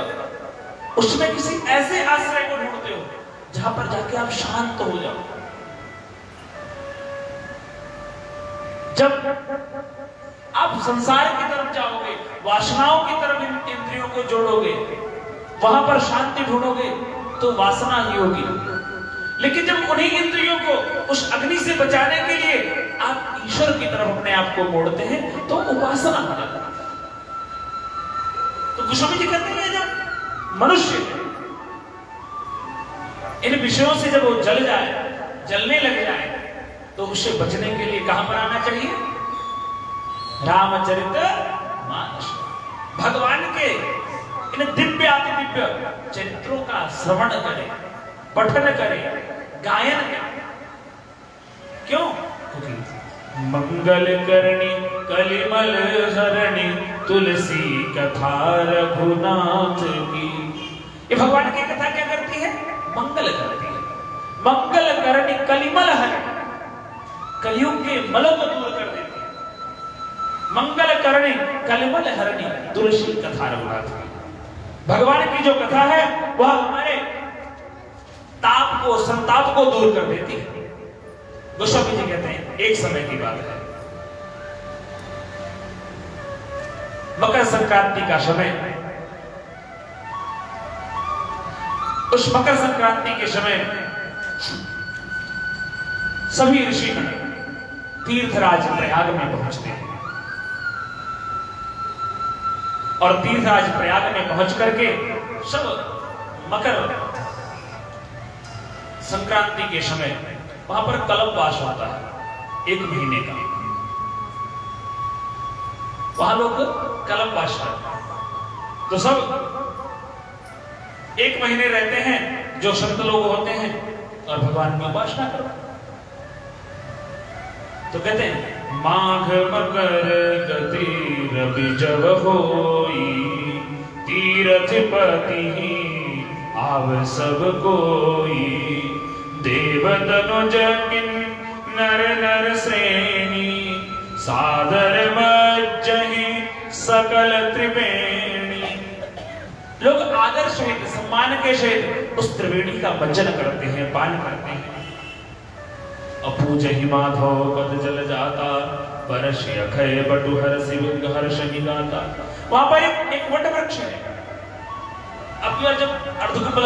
उसमें किसी ऐसे आश्रय को ढूंढते हो जहां पर जाके आप शांत हो जाओ। जब आप संसार की तरफ जाओगे, वासनाओं की तरफ इंद्रियों को जोड़ोगे, वहां पर शांति ढूंढोगे तो वासना ही होगी। लेकिन जब उन्हीं इंद्रियों को उस अग्नि से बचाने के लिए आप ईश्वर की तरफ अपने आप को मोड़ते हैं तो उपासना हो जाती है। तो गोस्वामी जी कहते हैं जब मनुष्य इन विषयों से जब वो जल जाए, जलने लग जाए, तो उससे बचने के लिए कहां पर आना चाहिए? रामचरितमानस। भगवान के इन दिव्य अति दिव्य चरित्रों का श्रवण करें, पठन करें, गायन करें। क्यों? क्योंकि मंगल करणी कलिमल हरणी तुलसी कथा रघुनाथ की। ये भगवान की कथा क्या करती है? मंगल करती है। मंगल करणी कलिमल हरणी, कलयुग के मलों को दूर कर देती है। मंगल करणी कलिमल हरणी तुलसी कथा रघुनाथ की। भगवान की जो कथा है वह हमारे ताप को, संताप को दूर कर देती है। गोस्वामी जी कहते हैं एक समय की बात है, मकर संक्रांति का समय। उस मकर संक्रांति के समय सभी ऋषिगण तीर्थराज प्रयाग में पहुंचते हैं और तीर्थराज प्रयाग में पहुंच करके सब मकर संक्रांति के समय वहां पर कल्पवास होता है 1 महीने का। वहां लोग कल्पवास करते हैं, तो सब 1 महीने रहते हैं जो संत लोग होते हैं और भगवान की उपासना करते हैं। तो कहते हैं माघ मकर गति रवि जब होई, तीर्थपति आव सब कोई, देव तनुज नर नर श्रेणी, सादर मज्जहि सकल त्रिवेणी। लोग आदर सहित, सम्मान के सहित उस त्रिवेणी का भजन करते हैं, पान करते हैं। अपूजहि माधव पद जल जाता, परश अखय बटु हर्षि हर्ष गाता। वहां पर एक वट वृक्ष है। अब की बार जब अर्धकुंभ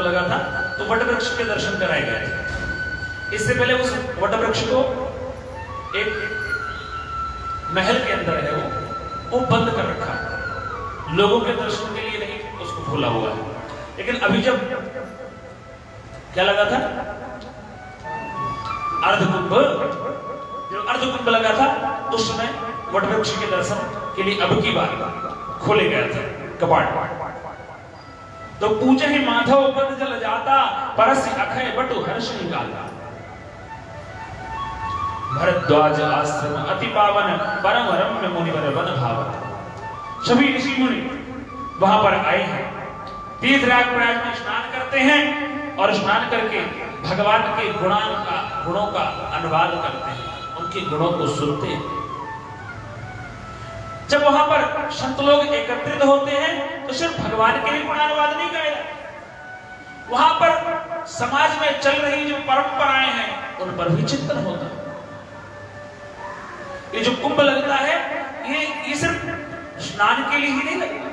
लगा था, तो वट वृक्ष के दर्शन कराए गए थे। इससे पहले उस वट वृक्ष को एक महल के अंदर है, वो बंद कर रखा, लोगों के दर्शन के लिए नहीं उसको खोला हुआ है। लेकिन अभी जब क्या लगा था, अर्धकुंभ, जब अर्धकुंभ लगा था उस समय वट वृक्ष के दर्शन के लिए अब की बार खोले गए थे कपाट। तो पूजे ही माधव पद जल जाता, परस अखय बटु हर्ष गाता। भरद्वाज आश्रम अति पावन, परम रम्य मुनिवर वन भावन। सभी ऋषि मुनि वहां पर आए हैं, तीर्थराज प्रयाग में स्नान करते हैं और स्नान करके भगवान के गुणों का अनुवाद करते हैं, उनके गुणों को सुनते हैं। जब वहां पर संत लोग एकत्रित होते हैं तो सिर्फ भगवान के लिए गुणानुवाद नहीं गाया, वहां पर समाज में चल रही जो परंपराएं हैं उन पर भी चिंतन होता है। ये जो कुंभ लगता है ये सिर्फ स्नान के लिए ही नहीं लगता।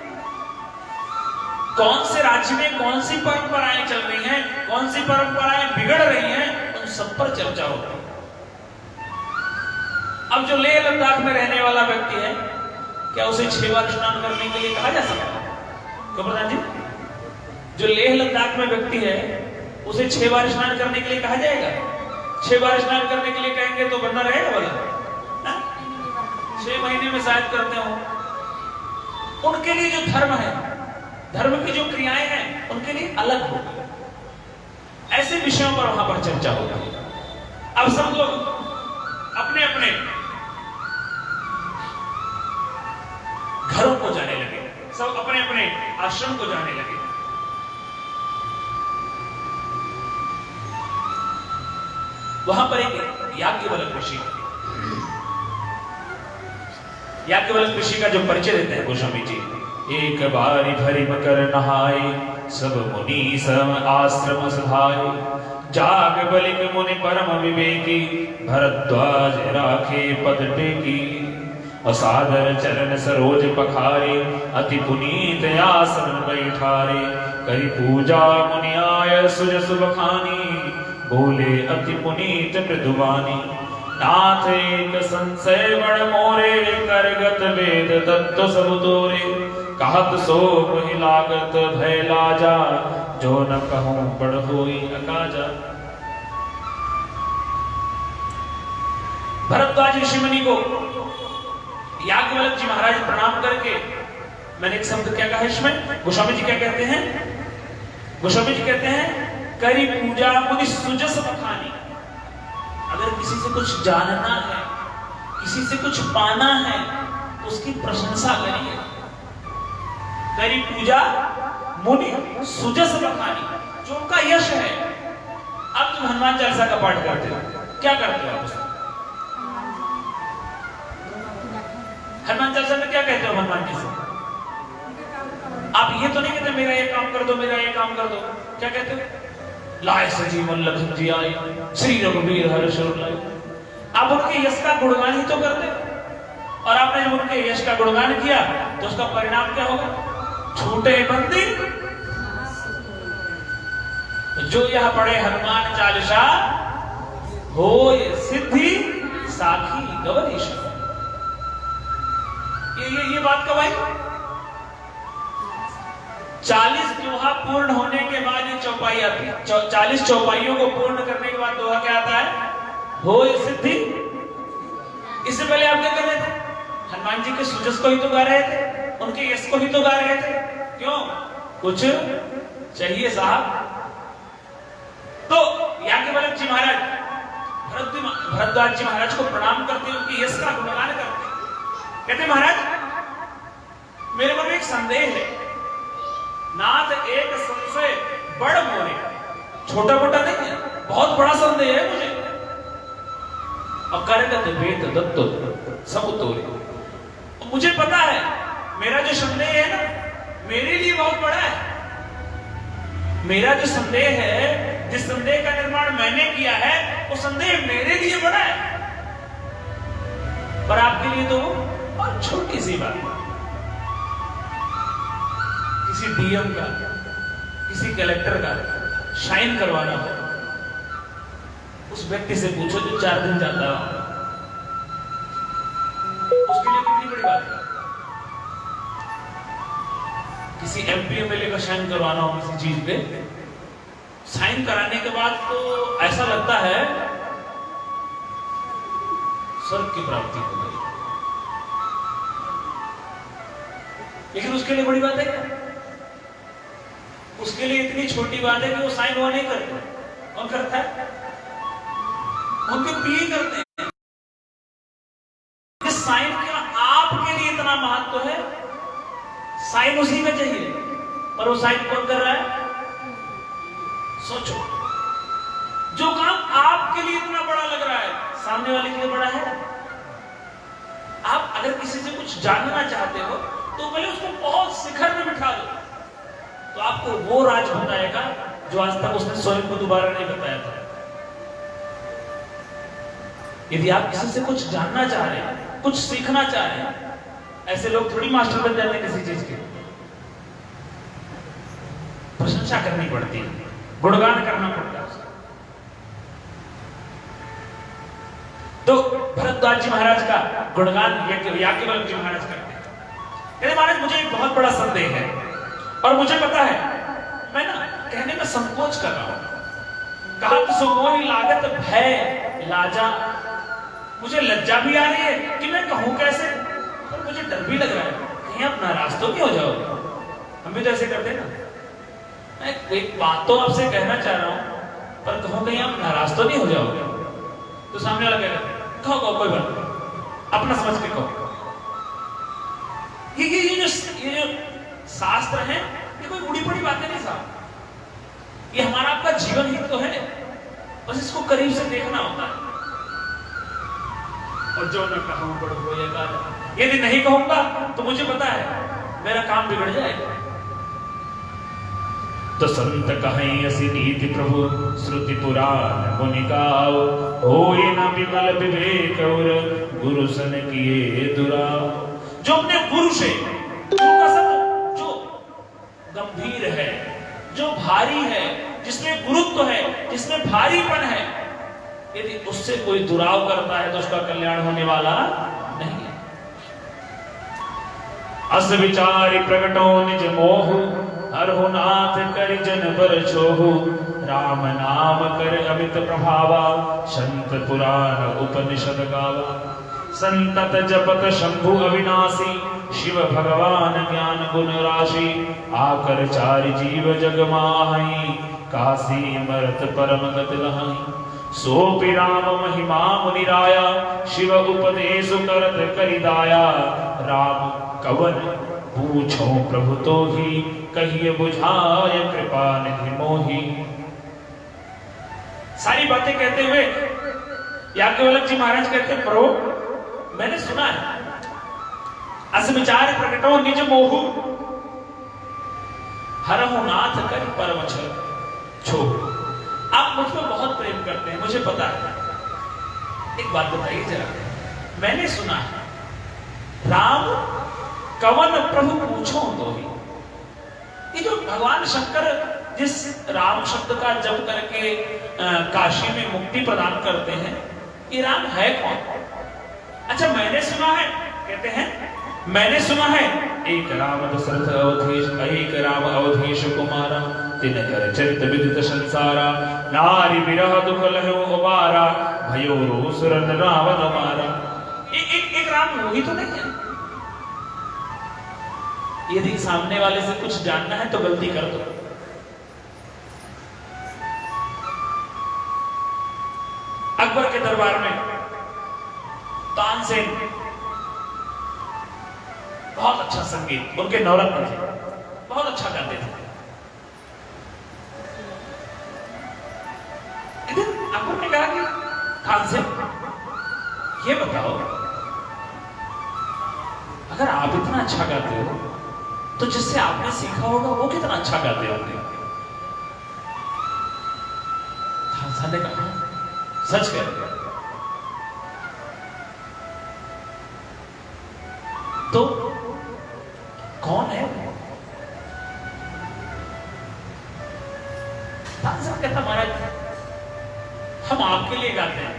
कौन से राज्य में कौन सी परंपराएं चल रही हैं, कौन सी परंपराएं बिगड़ रही हैं, उन सब पर चर्चा होती है। अब जो लेह लद्दाख में रहने वाला व्यक्ति है, क्या उसे 6 बार स्नान करने के लिए कहा जा सकता है? क्यों प्रधान जी? जो लेह लद्दाख में व्यक्ति है उसे 6 बार स्नान करने के लिए कहा जाएगा? 6 बार स्नान करने के लिए कहेंगे तो बंदा रहेगा बोला? 6 महीने में शायद करते हो। उनके लिए जो धर्म है, धर्म की जो क्रियाएं हैं उनके लिए अलग होगी। ऐसे विषयों पर वहां पर चर्चा होगी। अब सब लोग अपने अपने घरों को जाने लगे, सब अपने अपने आश्रम को जाने लगे। वहां पर एक याज्ञवल्क्य ऋषि, याज्ञवल्क्य ऋषि का जो परिचय देते हैं गोस्वामी जी, एक बारी भरी मकर नहाय, सब मुनि सम आश्रम सहाय, जाग बलिक मुनि परम विवेकी, भरद्वाज राखे पद टेकी, असादर चरण सरोज पखारे, अति पुनीत आसन बैठारे, करी पूजा मुनि आय सुजस बखानी, बोले अति पुनीत मृदुवानी, नाथ एक संशय बड़ मोरे, करगत वेद तत्व सब तोरे, कहत सो मोहि लागत भय लाजा, जो न कहूं बड़ होई अकाजा। भरद्वाज ऋषि मुनि को याज्ञवल्क्य जी महाराज प्रणाम करके, मैंने एक शब्द क्या कहा इसमें, गोस्वामी जी क्या कहते हैं, गोस्वामी जी कहते हैं करी पूजा मुनि सुजस बखानी। अगर किसी से कुछ जानना है, किसी से कुछ पाना है, तो उसकी प्रशंसा करिए। करी पूजा मुनि सुजस बखानी, जो उनका यश है। अब तुम हनुमान चालीसा का पाठ करते हो, क्या करते हो आप उसमें? हनुमान चालीसा में क्या कहते हो हनुमान जी से? आप ये तो नहीं कहते मेरा ये काम कर दो, मेरा ये काम कर दो। क्या कहते हो? लाए सजीवन लखन जी आए, श्री रघुवीर हर्ष लाए। आप उनके यश का गुणगान ही तो करते हो। और आपने जब उनके यश का गुणगान किया तो उसका परिणाम क्या होगा? छूटे मंदिर जो यह पढ़े हनुमान चालीसा हो सिद्धि साखी गवरीश। ये बात कब आई? 40 दोहा पूर्ण होने के बाद ये चौपाई आती है। 40 चौपाइयों को पूर्ण करने के बाद दोहा क्या आता है? हो सिद्धि। इससे पहले आप क्या कर रहे थे? हनुमान जी के सुजस को ही तो गा रहे थे, उनके यश को ही तो गा रहे थे। क्यों? कुछ चाहिए साहब। तो याज्ञवल्क्य जी महाराज भरद्वाज जी महाराज को प्रणाम करते, उनके यश का गुणगान करते। कहते महाराज मेरे मन में एक संदेह है, नाथ एक संशय बड़ मोरे। छोटा मोटा नहीं है, बहुत बड़ा संदेह है मुझे। अकरगत वेद दत्त सब तोरे। मुझे पता है मेरा जो संदेह है ना, मेरे लिए बहुत बड़ा है। मेरा जो संदेह है, जिस संदेह का निर्माण मैंने किया है, वो संदेह मेरे लिए बड़ा है, पर आपके लिए तो बहुत छोटी सी बात है। किसी डीएम का, किसी कलेक्टर का साइन करवाना हो, उस व्यक्ति से पूछो जो 4 दिन जाता हो, उसके लिए कितनी बड़ी बात है। किसी एमपी एमएलए का साइन करवाना हो किसी चीज पे, साइन कराने के बाद तो ऐसा लगता है स्वर्ग की प्राप्ति हो गई, लेकिन उसके लिए बड़ी बात है क्या? उसके लिए इतनी छोटी बात है कि वो साइन वो नहीं करते। कौन करता है? उनके पीए करते हैं। इस साइन का आपके लिए इतना महत्व है, साइन उसी में चाहिए, पर वो साइन कौन कर रहा है? सोचो, जो काम आपके लिए इतना बड़ा लग रहा है, सामने वाले के लिए बड़ा है। आप अगर किसी से कुछ जानना चाहते हो तो पहले उसको बहुत शिखर में बिठा दो, तो आपको वो राज बताएगा जो आज तक उसने स्वयं को दोबारा नहीं बताया था। यदि आप किसी से कुछ जानना चाह रहे हैं, कुछ सीखना चाह रहे हैं, ऐसे लोग थोड़ी मास्टर बन जाते हैं किसी चीज के। प्रशंसा करनी पड़ती है, गुणगान करना पड़ता है। तो भरद्वाज जी महाराज का गुणगान याज्ञवल्क्य जी महाराज करते हैं। कहते महाराज मुझे एक बहुत बड़ा संदेह है, और मुझे पता है मैं ना कहने में संकोच कर रहा हूं। कहा तो सुकोई लागत भय लाजा, मुझे लज्जा भी आ रही है कि मैं कहूं कैसे, और मुझे डर भी लग रहा है कहीं आप नाराज तो नहीं हो जाओगे। हम भी तो ऐसे करते हैं ना, मैं एक बात तो आपसे कहना चाह रहा हूं, पर कहूं कहीं आप नाराज तो नहीं हो जाओगे। तो सामने वाला कहेगा कहो कहो कोई बात नहीं, अपना समझ के कहो। ये जो शास्त्र है, ये कोई बड़ी बड़ी बातें नहीं साहब, ये हमारा आपका जीवन हित तो है, बस इसको करीब से देखना होता है। और जो मैं कहूं बड़ होएगा, यदि नहीं कहूंगा तो मुझे पता है मेरा काम बिगड़ जाएगा। तो संत कहें असी नीति प्रभु श्रुति पुराण मुनि गाओ, होए न विमल विवेक और गुरु सन किए दुराओ। जो अपने गुरु से, जो गंभीर है, जो भारी है, जिसमें गुरुत्व है, जिसमें भारीपन है, यदि उससे कोई दुराव करता है तो उसका कल्याण होने वाला नहीं है। अस विचारी प्रगटो निज मोह, हरहु नाथ कर जन बर छोहु, राम नाम कर अमित प्रभावा, संत पुराण उपनिषद गावा। संतत जपत शंभु अविनाशी, शिव भगवान ज्ञान गुण राशि, आकर चारि जीव जग माहि, काशी मरत परम गति रहाई। सोपि राम महिमा मुनिराया, शिव उपदेश करत करिदाया, राम कवन पूछो प्रभु तो ही, कहिए बुझाय कृपा निधि मोहि। सारी बातें कहते हुए याज्ञवल्क्य जी महाराज कहते हैं, प्रभु मैंने सुना है, अस विचार प्रकटो निज मोहु, हरहु नाथ कर परम छो। आप मुझ पर बहुत प्रेम करते हैं, मुझे पता है। एक बात बताइए जरा, मैंने सुना है राम कवन प्रभु पूछो तो ही। ये जो भगवान शंकर जिस राम शब्द का जप करके काशी में मुक्ति प्रदान करते हैं, ये राम है कौन? अच्छा मैंने सुना है, कहते हैं मैंने सुना है, एक राम दशरथ अवधेश, एक राम अवधेश कुमारा, तिन कर चरित विदित संसारा, नारी विरह दुख लहु उबारा, भयो रोष रन रावण मारा। एक राम वही तो नहीं है। यदि सामने वाले से कुछ जानना है तो गलती कर दो। अकबर के दरबार में तानसेन बहुत अच्छा संगीत, उनके नवरत्न थे, बहुत अच्छा गाते थे। इधर अकबर ने कहा कि तानसेन ये बताओ, अगर आप इतना अच्छा गाते हो तो जिससे आपने सीखा होगा वो कितना अच्छा गाते होंगे। तानसेन ने कहा सच कह रहे तो कौन है? तानसेन कहता महाराज हम आपके लिए गाते हैं,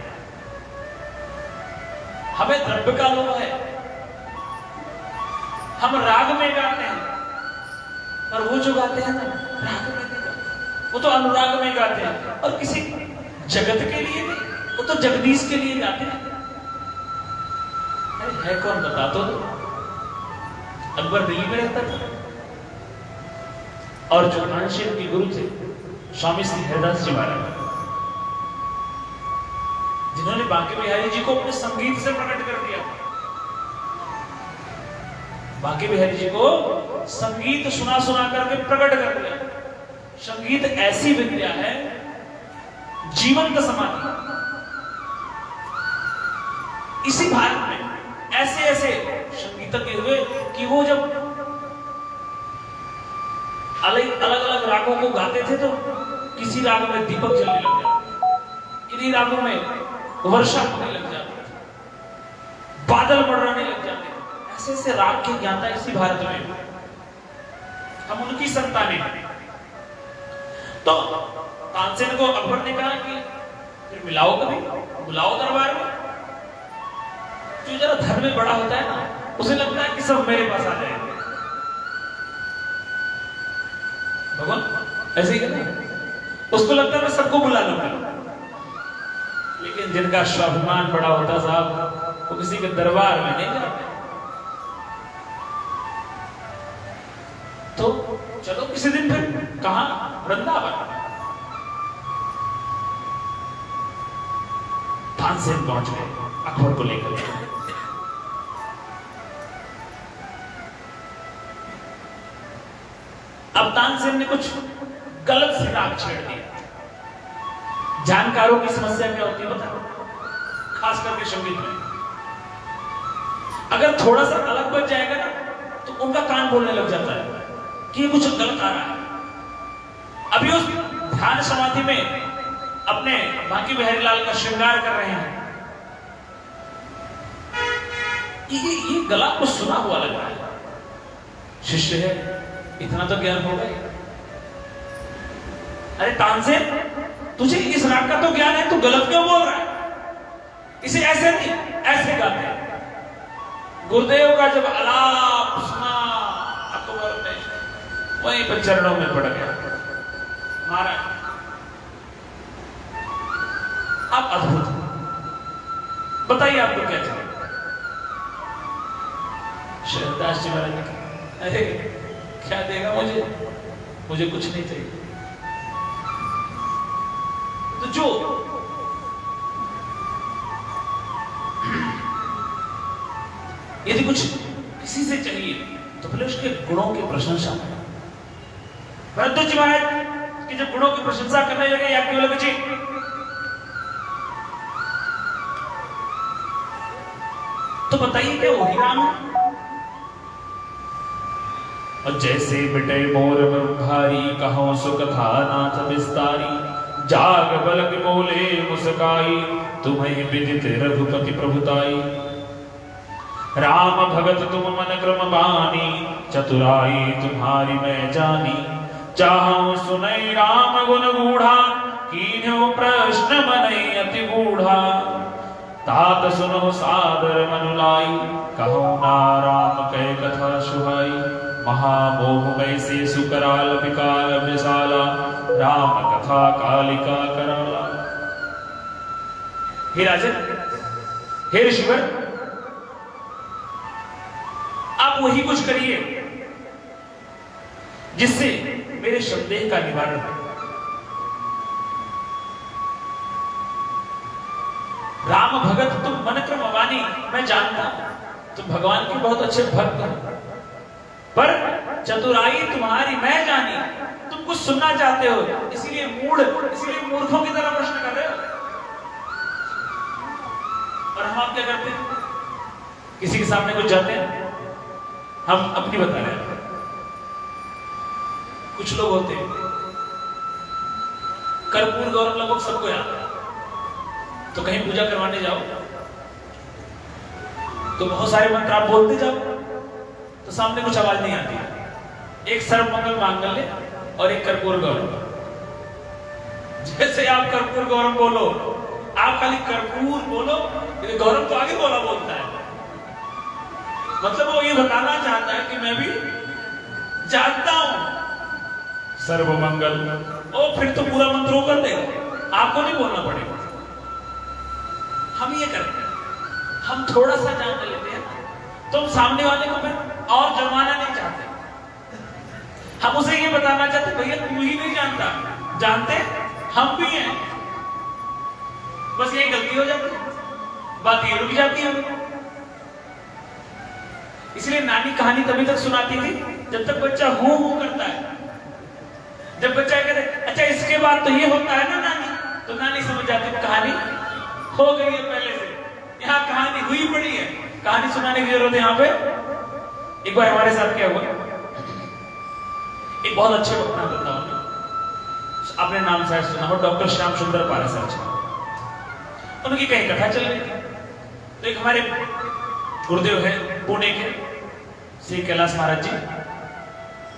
हमें द्रव्य का लोभ है, हम राग में गाते हैं, पर वो जो गाते हैं ना राग में नहीं गाते, वो तो अनुराग में गाते हैं, और किसी जगत के लिए नहीं, वो तो जगदीश के लिए गाते हैं। अरे है कौन बता तो? अकबर दिल्ली में रहता था, और जो तानसेन के गुरु थे स्वामी श्री हरिदास जी महाराज, जिन्होंने बांके बिहारी जी को अपने संगीत से प्रकट कर दिया। बांके बिहारी जी को संगीत सुना सुना करके प्रकट कर दिया। संगीत ऐसी विद्या है, जीवंत समाधि। इसी भारत में ऐसे ऐसे संगीतज्ञ हुए कि वो जब अलग अलग रागों को गाते थे तो किसी राग में दीपक जलने लग जाता, किन्हीं रागों में वर्षा होने लग जाती, बादल मडराने लग जाते। ऐसे ऐसे राग के ज्ञाता इसी भारत में, हम उनकी संतानें हैं। तो तानसेन को अकबर ने कहा कि फिर मिलाओ, कभी बुलाओ दरबार में। जो जरा धर्म में बड़ा होता है ना, उसे लगता है कि सब मेरे पास आ जाएंगे। भगवान ऐसे ही कहते, उसको लगता है मैं सबको बुला लूंगा। लेकिन जिनका स्वाभिमान बड़ा होता साहब, वो किसी के दरबार में नहीं जाते। तो चलो किसी दिन फिर कहां, वृंदावन। तानसेन पहुंच गए अकबर को लेकर। अब तानसेन ने कुछ गलत से राग छेड़ दिया। जानकारों की समस्या क्या होती है बता, खास करके संगीत में अगर थोड़ा सा अलग बच जाएगा ना तो उनका कान बोलने लग जाता है कि ये कुछ गलत आ रहा है। अभी उस ध्यान समाधि में अपने बांके बिहारी लाल का श्रृंगार कर रहे हैं, ये गला कुछ सुना हुआ लग रहा है। शिष्य है, इतना तो ज्ञान होगा। अरे तानसेन, तुझे इस राग का तो ज्ञान है, तू गलत क्यों बोल रहा है? इसे ऐसे नहीं, ऐसे गाते हैं। गुरुदेव का जब आलाप सुना अकबर ने, वहीं पर चरणों में पड़ गया। महाराज अब अद्भुत, बताइए आपको क्या चाहिए? शहरदास जी महाराज ने कहा, अरे क्या देगा मुझे, मुझे कुछ नहीं चाहिए। तो जो यदि कुछ किसी से चाहिए तो पहले उसके गुणों की प्रशंसा करें। भरद्वाज जी महाराज कि जब गुणों की प्रशंसा करने लगे याज्ञवल्क्य जी, तो बताइए क्या वही राम है? और जैसे मिटे मोर भारी कहो सुकथा नाथ विस्तारी, जाग बलक बोले मुस्काई तुम्हें विदित रघुपति प्रभुताई। राम भगत तुम मन क्रम बानी, चतुराई तुम्हारी मैं जानी। चाहूं सुनई राम गुण गूढ़ा, कीन्हु प्रश्न मनई अति गूढ़ा। तात सुनो सादर मनुलाई, कहो ना राम कह कथा सुहाई। महामोह में से सुकराल विकाल विशाला, राम कथा कालिका कराला। हे राजन, हे ऋषिवर, आप वही कुछ करिए जिससे मेरे संदेह का निवारण हो। राम भगत तुम मन क्रम वानी, मैं जानता हूं तुम भगवान के बहुत अच्छे भक्त हो, पर चतुराई तुम्हारी मैं जानी। तुम कुछ सुनना चाहते हो, इसीलिए मूर्खों की तरह प्रश्न कर रहे हो। और हम आप क्या करते हैं? किसी के सामने कुछ जाते हैं, हम अपनी बता रहे हैं। कुछ लोग होते हैं कर्पूर गौरव लगभग सबको याद है, तो कहीं पूजा करवाने जाओ तो बहुत सारे मंत्र आप बोलते जाओ, तो सामने कुछ आवाज नहीं आती। एक सर्व मंगल मांगल्य और एक कर्पूर गौरव। जैसे आप कर्पूर गौरव बोलो, आप खाली कर्पूर बोलो, गौरव तो आगे बोला बोलता है। मतलब वो ये बताना चाहता है कि मैं भी जानता हूं सर्व मंगल। ओ फिर तो पूरा मंत्र वो कर देगा, आपको नहीं बोलना पड़ेगा। हम ये करते हैं, हम थोड़ा सा जान लेते हैं, तो हम सामने वाले को फिर और जमाना नहीं चाहते। हम उसे ये बताना चाहते, भैया तू ही नहीं जानता, जानते हम भी हैं। बस यही गलती हो जाती है, बात ये रुक जाती है। इसलिए नानी कहानी तभी तक सुनाती थी जब तक बच्चा हूं हूं करता है। जब बच्चा कहते अच्छा इसके बाद तो ये होता है ना नानी, तो नानी समझ जाती कहानी हो गई है पहले से, यहाँ कहानी हुई पड़ी है, कहानी सुनाने की जरूरत है। यहाँ पे एक बार हमारे साथ क्या हुआ, एक बहुत अच्छे वक्त मैं बताता हूँ, आपने नाम शायद सुना हो, डॉक्टर श्याम सुंदर पाराशर जी। उनकी कहीं कथा चल रही थी, तो एक हमारे गुरुदेव है पुणे के श्री कैलाश महाराज जी,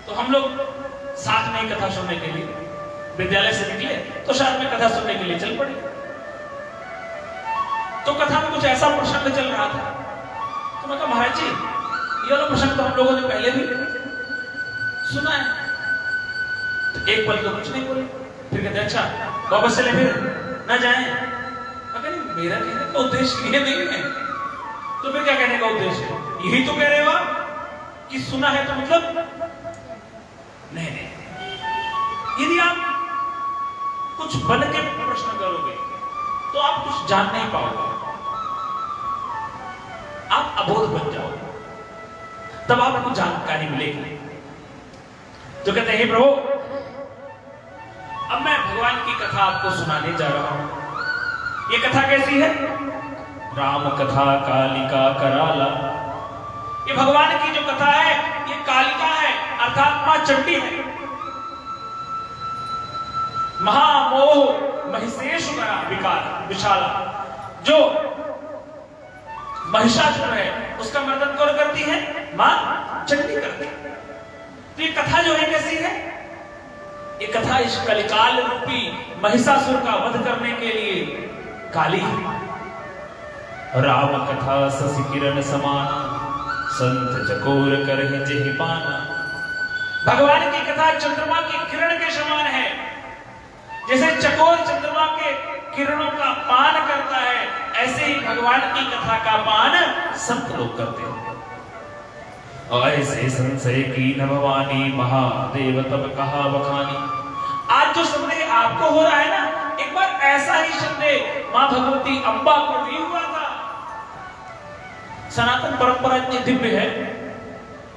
तो हम लोग साथ में कथा सुनने के लिए विद्यालय से निकले, तो साथ में कथा सुनने के लिए चल पड़े। तो कथा में कुछ ऐसा प्रसंग चल रहा था, तो मैं कहा महाराज जी ये वाला प्रसंग तो हम लोगों ने पहले भी सुना है। तो एक पल तो कुछ नहीं बोले, फिर कहते अच्छा वापस चले फिर ना जाएं। अगर मेरा कहने का उद्देश्य ये नहीं है, तो फिर क्या कहने का उद्देश्य है? यही तो कह रहे हो आप कि सुना है तो मतलब नहीं। यदि आप कुछ बन के प्रश्न करोगे तो आप कुछ जान नहीं पाओगे, आप अबोध बन जाओगे, तब आपको जानकारी मिलेगी। तो कहते हैं प्रभु अब मैं भगवान की कथा आपको सुनाने जा रहा हूं। ये कथा कैसी है? राम कथा कालिका कराला। ये भगवान की जो कथा है ये कालिका है, अर्थात मां चंडी है। महामोह महिषेश विकार विशाला, जो महिषासुर है उसका मर्दन कौन करती है? मां चंडी करती है। तो ये कथा जो है कैसी है? ये कथा इस कलिकाल रूपी महिषासुर का वध करने के लिए काली है। राम कथा शशि किरण समान, संत चकोर करहि जेहि पाना। भगवान की कथा चंद्रमा की किरण के समान है। जैसे चकोर चंद्रमा के किरणों का पान करता है, ऐसे ही भगवान की कथा का पान संत लोग करते हैं। ऐसे संशय की न भवानी महादेव तब कहा बखानी। आज जो संदेह आपको हो रहा है ना, एक बार ऐसा ही संदेह मां भगवती अंबा को भी हुआ था। सनातन परंपरा इतनी दिव्य है,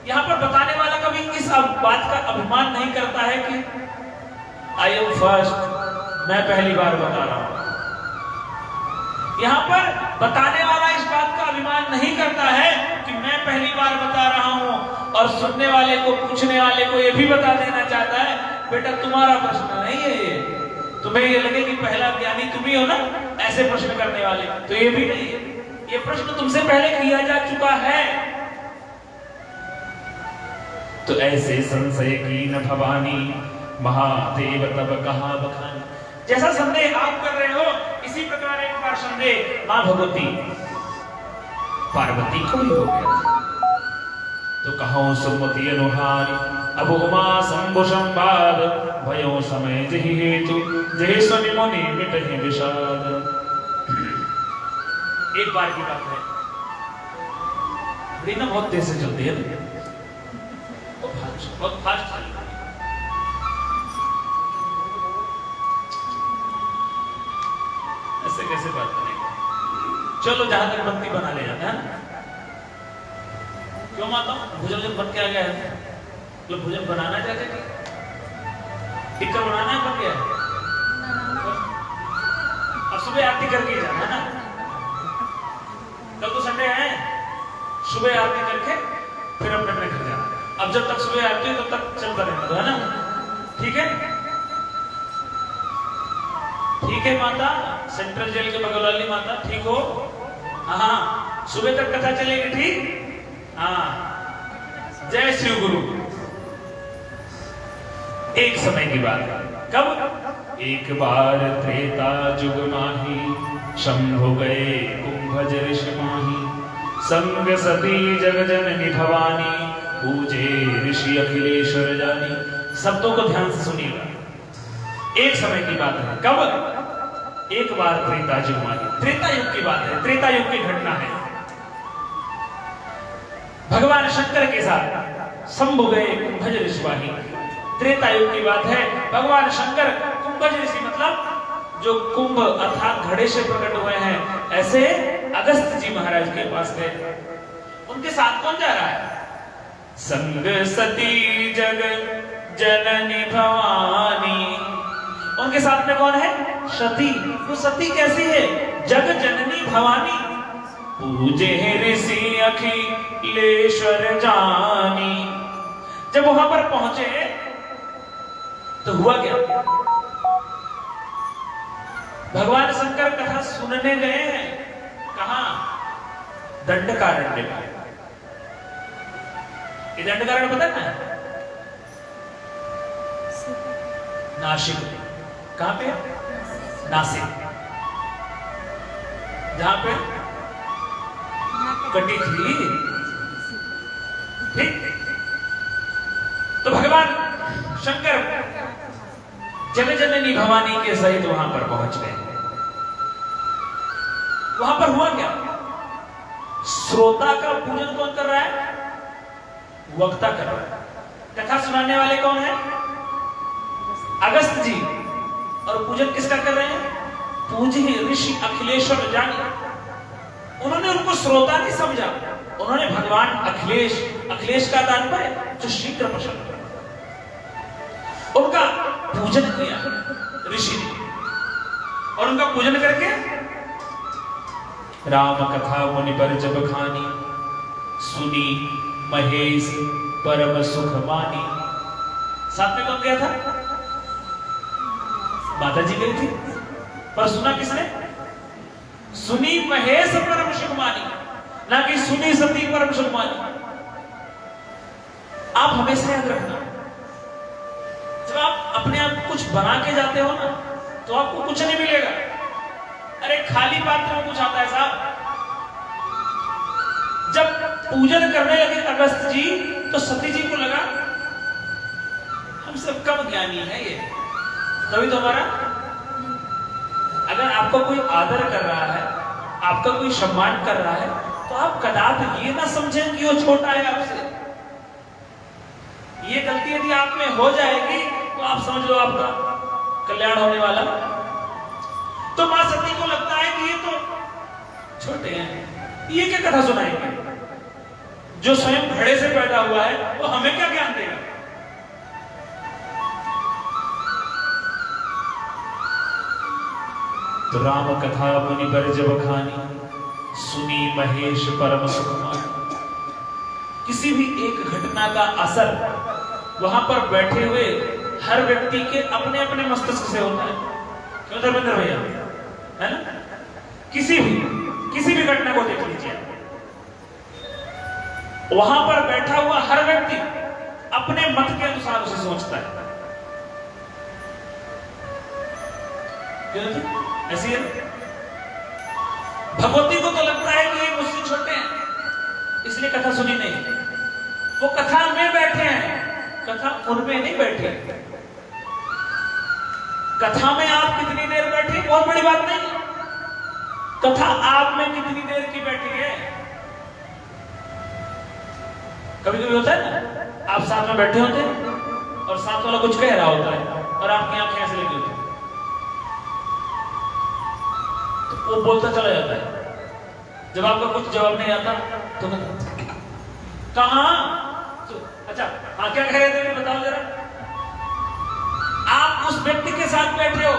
यहां पर बताने वाला कभी इस बात का अभिमान नहीं करता है कि आई एम फर्स्ट, मैं पहली बार बता रहा हूं। यहां पर बताने वाला इस बात का अभिमान नहीं करता है कि मैं पहली बार बता रहा हूं, और सुनने वाले को, पूछने वाले को यह भी बता देना चाहता है बेटा तुम्हारा प्रश्न नहीं है ये, तुम्हें ये लगे कि पहला ज्ञानी तुम ही हो ना ऐसे प्रश्न करने वाले, तो ये भी नहीं है, ये प्रश्न तुमसे पहले किया जा चुका है। तो ऐसे संशय की न भवानी महादेव तब कहा बखानी। जैसा संदेह आप कर रहे हो, इसी प्रकार एक बार संदेह मां भगवती पार्वती को ही हो गया। तो कहो सुमति अनुहारी अब उमा शंभु संवाद, भयो समय जहि हेतु जहि सुनि मुनि मिटहि विषाद। एक बार की बात है, घड़ी ना बहुत तेज से चलती है, बहुत फास्ट चलती है। ऐसे कैसे बात करेंगे? चलो जहां तक बनती बना ले जाते हैं। क्यों माता भोजन बन के आ गया है, तो भोजन बनाना चाहते थे, टिक्का बनाना बन गया है, अब सुबह आरती करके जाना है ना, कल तो संडे है, सुबह आरती करके फिर अपने अपने घर जाना। अब जब तक सुबह आरती है तब तक चलता रहना तो है ना, ठीक है? ठीक है माता, सेंट्रल जेल के बगल वाली माता, ठीक हो? हाँ, सुबह तक कथा चलेगी, ठीक? हाँ, जय श्री गुरु। एक समय की बात है, कब? एक बार त्रेता जुग माही, शंभु गए कुंभज ऋषि माही, संग सती जग जननी भवानी, पूजे ऋषि अखिलेश्वर जानी। शब्दों को ध्यान से सुनिएगा। एक समय की बात है, कब? एक बार त्रेता युग माही, त्रेता युग की बात है, त्रेता युग की घटना है। भगवान शंकर के साथ शंभु गए कुंभज ऋषि माही। त्रेता युग की बात है, भगवान शंकर कुंभज ऋषि मतलब जो कुंभ अर्थात घड़े से प्रकट हुए हैं, ऐसे अगस्त जी महाराज के पास गए। उनके साथ कौन जा रहा है? संग सती जग जननी भवानी। उनके साथ में कौन है? सती। वो सती कैसी है? जग जननी भवानी, पूजे ऋषि अखिलेश्वर जानी। जब वहां पर पहुंचे तो हुआ क्या? भगवान शंकर कथा सुनने गए हैं। कहां? दंडकारण्य में। ये दंडकारण्य पता है ना? नासिक में। कहां पे? नासिक, जहां पे कटी थी, ठीक? तो भगवान शंकर जग जननी भवानी के सहित वहां पर पहुंच गए। वहां पर हुआ क्या? श्रोता का पूजन कौन कर रहा है? वक्ता कर रहा है। कथा सुनाने वाले कौन है? अगस्त जी। और पूजन किसका कर रहे हैं? पूज्य ऋषि अखिलेश्वर जानी। उन्होंने उनको श्रोता नहीं समझा, उन्होंने भगवान अखिलेश, अखिलेश का तात्पर्य जो शीघ्र प्रसन्न, उनका पूजन किया ऋषि ने। और उनका पूजन करके राम कथा मुनि पर जब खानी, सुनी महेश परम सुख मानी। साथ में कौन गया था? माता जी गई थी, पर सुना किसने? सुनी महेश परम सुख मानी, ना कि सुनी सती परम सुख मानी। आप हमेशा याद रखना, जब आप अपने आप को कुछ बना के जाते हो ना, तो आपको कुछ नहीं मिलेगा। अरे खाली पात्र में कुछ आता है साहब। जब पूजन करने लगे अगस्त जी, तो सती जी को लगा हम सब कम ज्ञानी है ये, तभी तो हमारा। अगर आपको कोई आदर कर रहा है, आपका कोई सम्मान कर रहा है, तो आप कदापि ये ना समझें कि वो छोटा है आपसे। ये गलती यदि आप में हो जाएगी तो आप समझ लो आपका कल्याण होने वाला। तो मां सती को लगता है कि ये तो छोटे हैं, ये क्या कथा सुनाएंगे, जो स्वयं घड़े से पैदा हुआ है वो हमें क्या ज्ञान देगा। तो राम कथा मुनि बर जब खानी, सुनी महेश परम सुकुमार। किसी भी एक घटना का असर वहां पर बैठे हुए हर व्यक्ति के अपने अपने मस्तिष्क से होता है। क्यों धर्मेंद्र भैया, है ना? किसी भी घटना को देख लीजिए, वहां पर बैठा हुआ हर व्यक्ति अपने मत के अनुसार उसे सोचता है। क्यों जी? ऐसी है। भगवती को तो लगता है कि ये मुझसे छोटे हैं, इसलिए कथा सुनी नहीं। वो कथा में बैठे हैं, कथा उनमें नहीं बैठे। कथा में आप कितनी देर बैठे बहुत बड़ी बात नहीं, कथा आप में कितनी देर की बैठी है। कभी कभी होता है ना, आप साथ में बैठे होते हैं और साथ वाला कुछ कह रहा होता है और आपकी आंखें ऐसे लगी होती है, तो वो बोलता चला जाता है। जब आपका कुछ जवाब नहीं आता तो कहा तो, अच्छा हाँ क्या कह रहे थे बताओ जरा। आप उस व्यक्ति के साथ बैठे हो,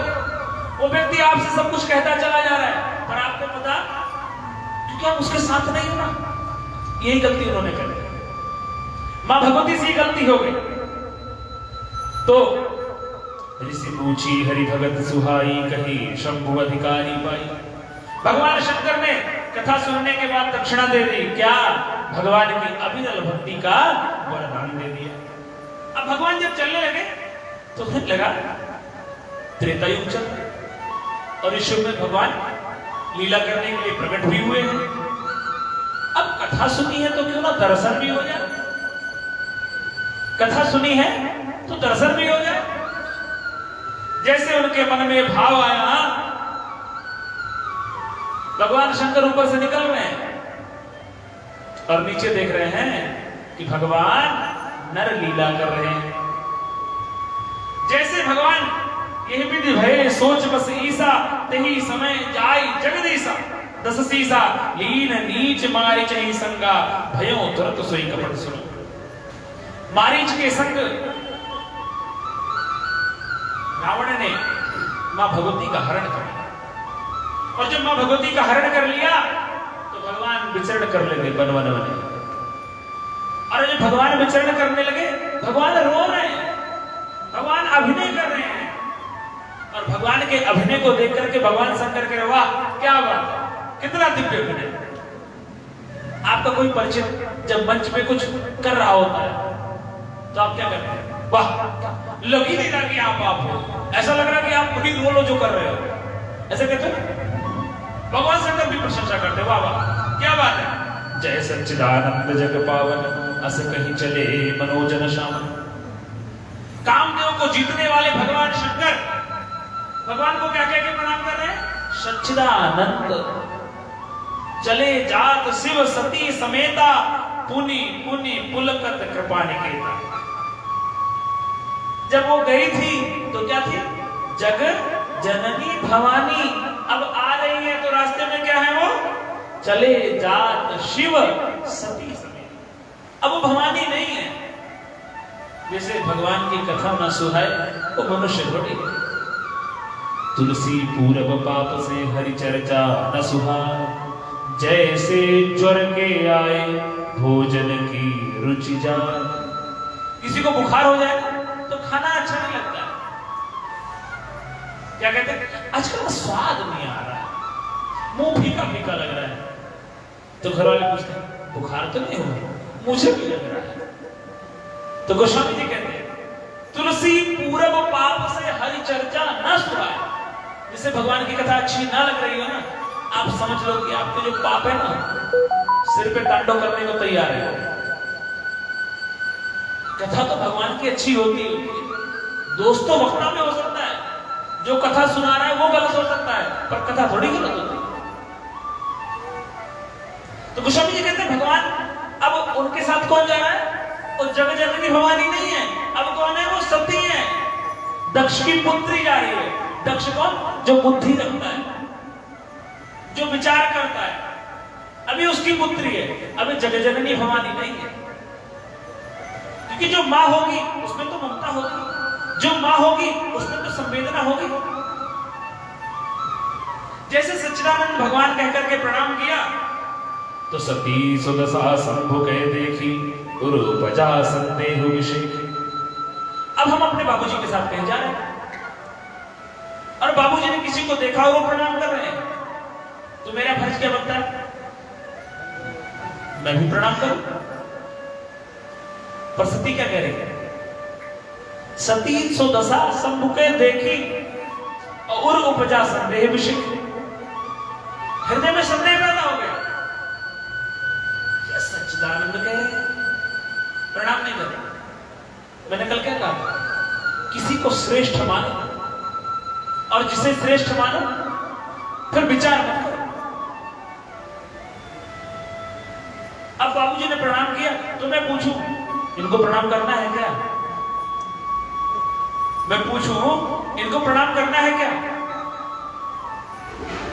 वो व्यक्ति आपसे सब कुछ कहता चला जा रहा है, पर आपको पता क्योंकि आप उसके साथ नहीं हो ना। यही गलती उन्होंने करी, मां भगवती से गलती हो गई। तो ऋषि पूछी हरि भगत सुहाई, कही शंभु अधिकारी पाई। भगवान शंकर ने कथा सुनने के बाद दक्षिणा दे दी, क्या? भगवान की अविरल भक्ति का वरदान दे दिया। अब भगवान जब चलने लगे तो फिर लगा त्रेता युग चल, और इस युग में भगवान लीला करने के लिए प्रकट भी हुए हैं। अब कथा सुनी है तो क्यों ना दर्शन भी हो जाए। कथा सुनी है तो दर्शन भी हो जाए। जैसे उनके मन में भाव आया, भगवान शंकर ऊपर से निकल रहे हैं और नीचे देख रहे हैं कि भगवान नर लीला कर रहे हैं। जैसे भगवान यही विधि भय सोच बस ईसा, तही समय जाय जगदीसा। दस सीसा लीन नीच मारिच ही संगा, भयो तुरंत सोई कपट सुनो। मारीच के संग रावण ने मां भगवती का हरण कर लिया, और जब मां भगवती का हरण कर लिया तो भगवान विचरण कर लगे वन वन वन। और जब भगवान विचरण करने लगे, भगवान रो रहे हैं, भगवान अभिनय कर रहे हैं। और भगवान के अभिनय को देख करके भगवान शंकर कह रहे, वाह क्या बात, कितना दिव्य अभिनय। आपका कोई परिचित जब मंच पे कुछ कर रहा होता है तो आप क्या करते हैं? वाह, लग ही नहीं रहा कि आप हो, ऐसा लग रहा कि आप वही रोलो जो कर रहे हो, ऐसे कहते हैं। भगवान शंकर भी प्रशंसा करते, वाह वाह क्या बात है। जय सच्चिदानंद जग पावन, अस कहीं चले मनोजन श्यामन। कामदेव को जीतने वाले भगवान शंकर भगवान को क्या कह के प्रणाम कर रहे हैं? सच्चिदानंद चले जात शिव सती समेता, पुनि पुनि पुलकत कृपा निकेता। जब वो गई थी तो क्या थी? जग जननी भवानी। अब आ रही है तो रास्ते में क्या है वो? चले जात शिव सती समेत। अब वो भवानी नहीं है। जैसे भगवान की कथा न सुहाए वो मनुष्य थोड़ी है। तुलसी पूरब पाप से हरि चर्चा न सुहाए, जैसे ज्वर के आए भोजन की रुचि जाए। किसी को बुखार हो जाए तो खाना अच्छा नहीं लगता है, क्या कहते हैं? आजकल स्वाद नहीं आ रहा है, मुंह फीका फीका लग रहा है। तो घर वाले पूछते हैं बुखार तो नहीं हुआ? मुझे भी लग रहा है। तो गोस्वामी जी कहते हैं तुलसी पूरब पाप से हरि चर्चा न सुहाए। जिसे भगवान की कथा अच्छी ना लग रही हो ना, आप समझ लो कि आपके जो पाप है ना, सिर पे तांडव करने को तैयार है। कथा तो भगवान की अच्छी होती है, दोस्तों वक्ता में हो सकता है, जो कथा सुना रहा है वो गलत हो सकता है, पर कथा थोड़ी गलत होती है। तो गोस्वामी जी कहते हैं भगवान अब उनके साथ कौन जा रहा है? वो जग जननी भवानी नहीं है। अब कौन है? वो सती है, दक्ष की पुत्री जा रही है। दक्ष कौन? जो बुद्धि रखता है, जो विचार करता है, अभी उसकी पुत्री है। अभी जग जननी भवानी नहीं है, क्योंकि जो मां होगी उसमें तो ममता होगी, जो मां होगी उसमें तो संवेदना होगी। जैसे सच्चिदानंद भगवान कहकर के प्रणाम किया तो सती सुदशा शंभु कह देखी उरुपजा संदेह विषेखी। अब हम अपने बाबूजी के साथ कहीं जा रहे हैं और बाबूजी ने किसी को देखा और वो प्रणाम कर रहे हैं, तो मेरा फर्ज क्या बनता है? मैं भी प्रणाम करूं। पर सती क्या कह रही है? सती सुदशा शंभु कह देखी और उपजा संदेह विषेखी। हृदय में संदेह पैदा हो गया, सच्चिदानंद कह रहे हैं, प्रणाम नहीं कर रहे। मैंने कल क्या कहा? किसी को श्रेष्ठ मानो और जिसे श्रेष्ठ मानो फिर विचार मत करो। अब बाबूजी ने प्रणाम किया तो मैं पूछूं इनको प्रणाम करना है क्या? मैं पूछूं इनको प्रणाम करना है क्या?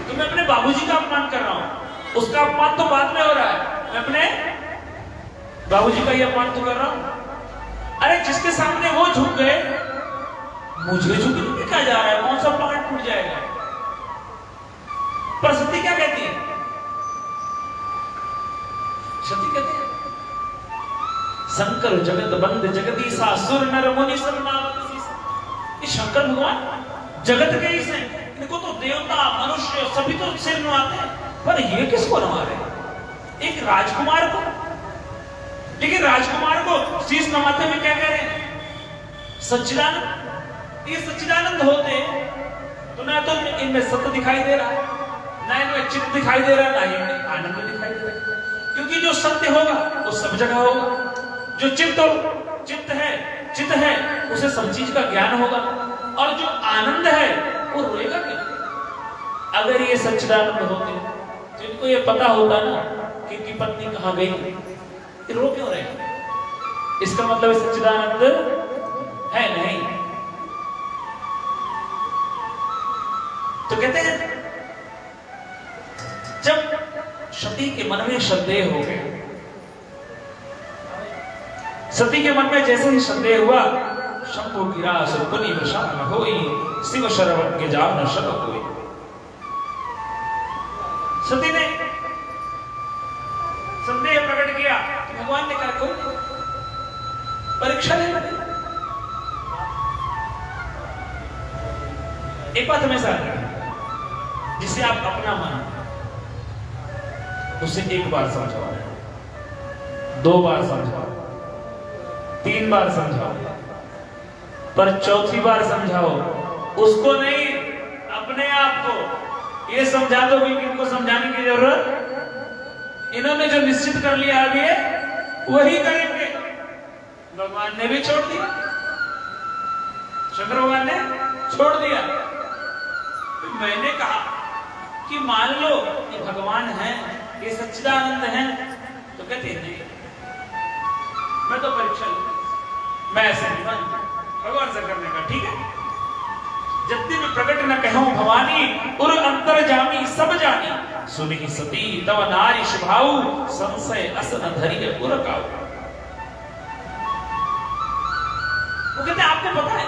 तो मैं अपने बाबूजी का अपमान कर रहा हूं, उसका अपमान तो बाद में हो रहा है, मैं अपने बाबूजी का ही अपमान तो कर रहा हूं। अरे जिसके सामने वो झुक गए, मुझे झुकने में क्या जा रहा है? कौन सा पहाड़ टूट जाएगा? पर सती क्या कहती है? सती कहती है शंकर जगत बंद जगदीशा सुर नर मुनि सर्वनाम। ये शंकर भगवान जगत के ही हैं, इनको तो देवता मनुष्य सभी तो सिर नवाते हैं, पर ये किसको नवा रहे? एक राजकुमार को। लेकिन राजकुमार को शीश नवाते हुए क्या कह रहे हैं? सच्चिदानंद। ये सच्चिदानंद होते तो ना तो इनमें सत्य दिखाई दे रहा है, ना इनमें चित्त दिखाई दे रहा है, ना ही इनमें आनंद दिखाई दे रहा है। क्योंकि जो सत्य होगा वो सब जगह होगा, जो चित्त है उसे सब चीज का ज्ञान होगा, और जो आनंद है वो रोएगा क्यों? अगर ये सच्चिदानंद होते तो इनको ये पता होता ना कि इनकी पत्नी कहां गई, ये रो क्यों रहे? इसका मतलब सच्चिदानंद है नहीं। तो कहते हैं जब सती के मन में संदेह हो गया, सती के मन में जैसे ही संदेह हुआ, शंभु गिरा सुपुनि वृषा न होई, शिव शरवण के जाव न शक होई। सती ने संदेह प्रकट किया, भगवान ने कहा कोई परीक्षा ले। एक बात हमेशा जिसे आप अपना मानो उसे एक बार समझाओ, 2 बार समझाओ, 3 बार समझाओ, पर चौथी बार समझाओ उसको नहीं, अपने आप को। ये समझा दो कि इनको समझाने की जरूरत, इन्होंने जो निश्चित कर लिया अभी वही करेंगे। भगवान ने भी छोड़ दिया, शंकर भगवान ने छोड़ दिया। मैंने कहा कि मान लो ये भगवान है, ये सच्चिदानंद है, तो कहते नहीं मैं तो परीक्षा लूंगा, मैं ऐसे नहीं मानता। भगवान से करने का ठीक है। जत्ती में प्रकट न कहूं भवानी, उर अंतर जामी सब जानी, सुनी सती तव नारी शुभाऊ, संशय अस न धरिय पुर काऊ। वो कहते आपको पता है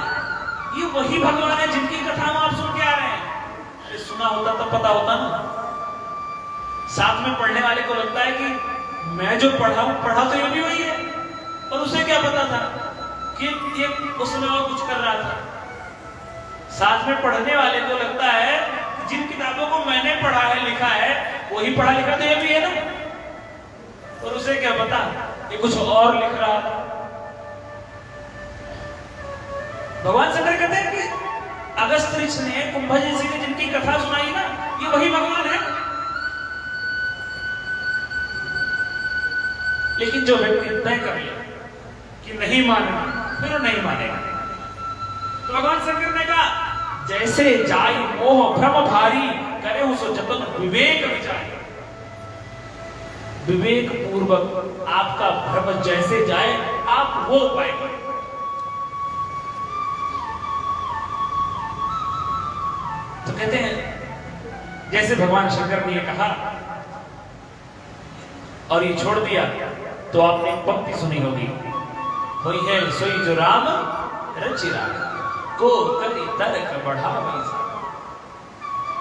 ये वही भगवान है जिनकी कथा हम आप सुन के आ रहे हैं। सुना होता तो पता होता ना। साथ में पढ़ने वाले को लगता है कि मैं जो पढ़ा तो ये भी वही है, और उसे क्या पता था कि ये उसमें और कुछ कर रहा था। साथ में पढ़ने वाले को लगता है जिन किताबों को मैंने पढ़ा है लिखा है वही पढ़ा लिखा तो ये भी है ना, और उसे क्या पता ये कुछ और लिख रहा था। भगवान शंकर कहते हैं कि अगस्त ऋषि ने कुंभज ऋषि ने जिनकी कथा सुनाई ना, ये वही भगवान है। लेकिन जो व्यक्ति तय कर ले कि नहीं मानना, फिर नहीं मानेगा। तो भगवान शंकर ने कहा जैसे जाय मोह भ्रम भारी, करे उस जतन विवेक विचारी। विवेक पूर्वक आपका भ्रम जैसे जाए आप वो उपाय करें। तो कहते हैं जैसे भगवान शंकर ने ये कहा और ये छोड़ दिया, तो आपने एक पंक्ति सुनी होगी, हुई है सोई जो राम रचि राखा, को करी तर्क बढ़ावे।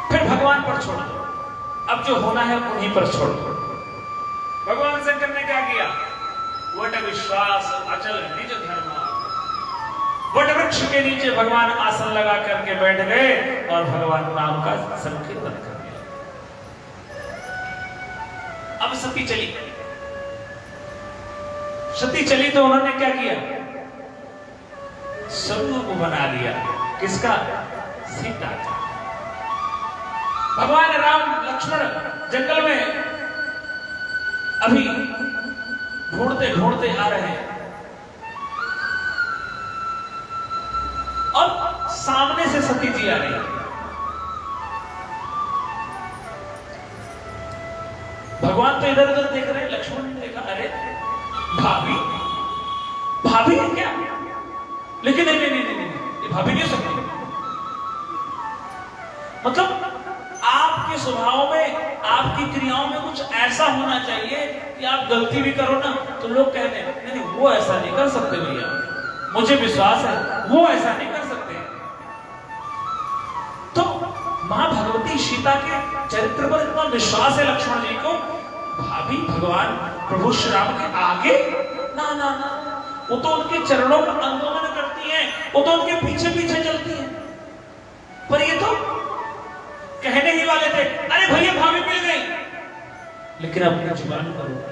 फिर भगवान पर छोड़ दो, अब जो होना है उन्हीं पर छोड़ दो। भगवान शंकर ने क्या किया? वट विश्वास अचल निज धर्म, वट वृक्ष के नीचे भगवान आसन लगा करके बैठ गए और भगवान नाम का संकीर्तन कर दिया। अब सती चली, सती चली तो उन्होंने क्या किया? स्वरूप बना लिया। किसका? सीता का। भगवान राम लक्ष्मण जंगल में अभी ढूंढते ढूंढते आ रहे हैं और सामने से सती जी आ रही है। भगवान तो इधर उधर देख रहे हैं, लक्ष्मण ने देखा, अरे भाभी, भाभी है क्या? लेकिन नहीं नहीं नहीं नहीं, नहीं, ये भाभी नहीं हो सकती। मतलब आपके स्वभाव में, आपकी क्रियाओं में कुछ ऐसा होना चाहिए कि आप गलती भी करो ना तो लोग कहते हैं नहीं नहीं वो ऐसा नहीं कर सकते भैया, मुझे विश्वास है वो ऐसा नहीं कर सकते। तो मां भगवती सीता के चरित्र पर इतना विश्वास है लक्ष्मण जी को, भाभी भगवान प्रभु श्री राम के आगे ना ना ना, वो तो उनके चरणों का अनुगमन करती हैं, वो तो उनके पीछे पीछे चलती हैं। पर ये तो कहने ही वाले थे, अरे भैया भाभी मिल गई, लेकिन अपनी जुबान पर रोक।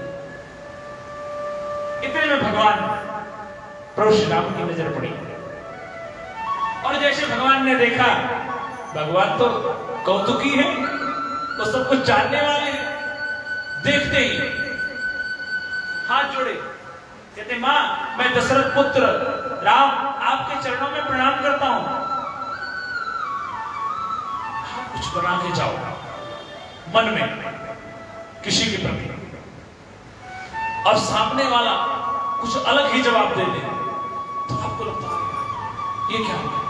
इतने में भगवान प्रभु श्री राम की नजर पड़ी और जैसे भगवान ने देखा, भगवान तो कौतुकी है, वो सब कुछ जानने वाले हैं। देखते ही हाथ जोड़े, कहते मां मैं दशरथ पुत्र राम आपके चरणों में प्रणाम करता हूं, आप कुछ बना के जाओ मन में किसी के प्रति, और सामने वाला कुछ अलग ही जवाब दे दे तो आपको लगता है ये क्या हो गया।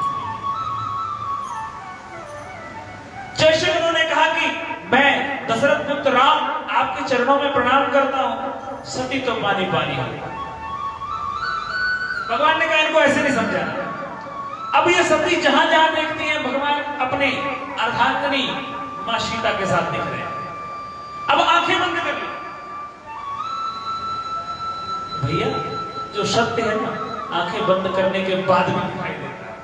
जैसे उन्होंने कहा कि मैं दशरथ पुत्र राम आपके चरणों में प्रणाम करता हूं, सती तो पानी पानी हो गई। भगवान ने कहा इनको ऐसे नहीं समझा। अब ये सती जहां जहां देखती हैं भगवान अपने अर्धांगिनी मां सीता के साथ दिख रहे हैं। अब आंखें बंद कर ली। भैया जो सत्य है ना, आंखें बंद करने के बाद भी दिखाई देता है।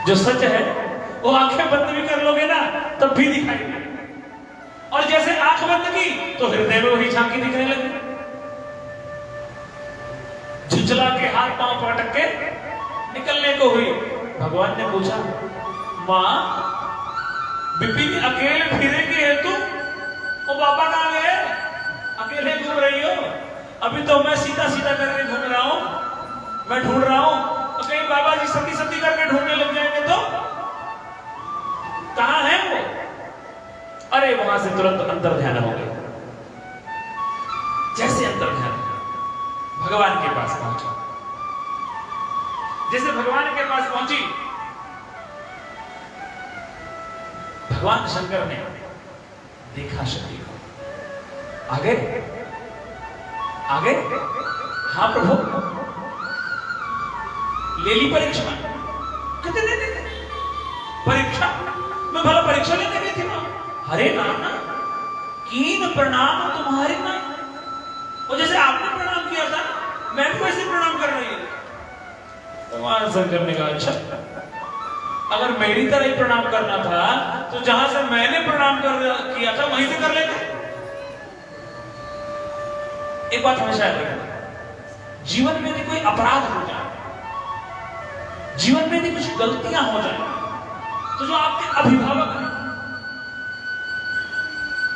जो सच है वो आंखें बंद भी कर लोगे ना तब भी दिखाई देगा। और जैसे आंख बंद की तो हृदय में वही झांकी दिखने लगी। झुंझला के हाथ पांव पटक के निकलने को हुई। भगवान ने पूछा, मां विपिन अकेले फिरे के हेतु वो बाबा कहां गए? अकेले घूम रही हो? अभी तो मैं सीधा सीधा करके घूम रहा हूं, मैं ढूंढ रहा हूं। तो कहीं बाबा जी सती सती करके ढूंढने लग जाएंगे तो कहां है वो? अरे वहां से तुरंत अंतर ध्यान हो गया। जैसे अंतर ध्यान भगवान के पास पहुंचा, जैसे भगवान के पास पहुंची, भगवान शंकर ने देखा सती को। आगे आगे, हाँ प्रभु ले ली परीक्षा। कहते नहीं परीक्षा, मैं भला परीक्षा लेने गई थी ना। हरे नाना कीन प्रणाम तुम्हारे ना, वो जैसे आपने प्रणाम किया था मैं भी वैसे प्रणाम कर रही हूं। भगवान शंकर ने कहा, अच्छा अगर मेरी तरह ही प्रणाम करना था तो जहां से मैंने प्रणाम किया था वहीं से कर लेते। एक बात हमेशा याद रखना, जीवन में यदि कोई अपराध हो जाए, जीवन में यदि कुछ गलतियां हो जाए, तो जो आपके अभिभावक हैं,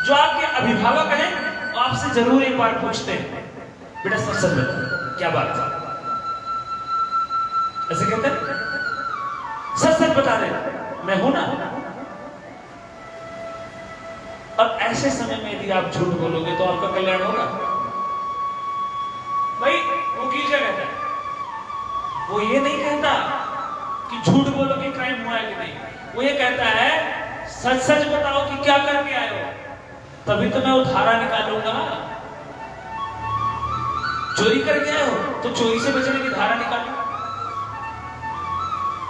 जो आपके अभिभावक हैं वो आपसे जरूर एक बार पूछते हैं, बेटा सच सच बता क्या बात है? ऐसे कहते हैं, सच सच बता दे मैं हूं ना। और ऐसे समय में यदि आप झूठ बोलोगे तो आपका कल्याण होगा। भाई वो ये नहीं कहता कि झूठ बोलो कि क्राइम हुआ है कि नहीं, वो ये कहता है सच सच बताओ कि क्या करके आए हो, तभी तो मैं वो धारा निकालूंगा। चोरी करके आए हो तो चोरी से बचने की धारा निकालो,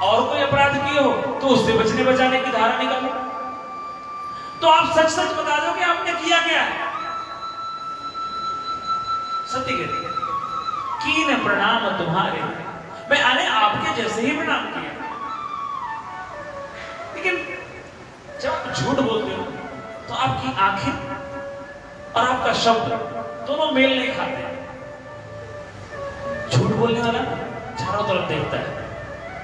और कोई अपराध किए हो तो उससे बचने बचाने की धारा निकालो। तो आप सच सच बता दो कि आपने किया क्या है। सत्य कहते कीन प्रणाम तुम्हारे, मैं आने आपके जैसे ही प्रणाम किया। लेकिन जब आप झूठ बोलते हो तो आपकी आंखें और आपका शब्द दोनों मेल नहीं खाते। झूठ बोलने वाला चारों तरफ देखता है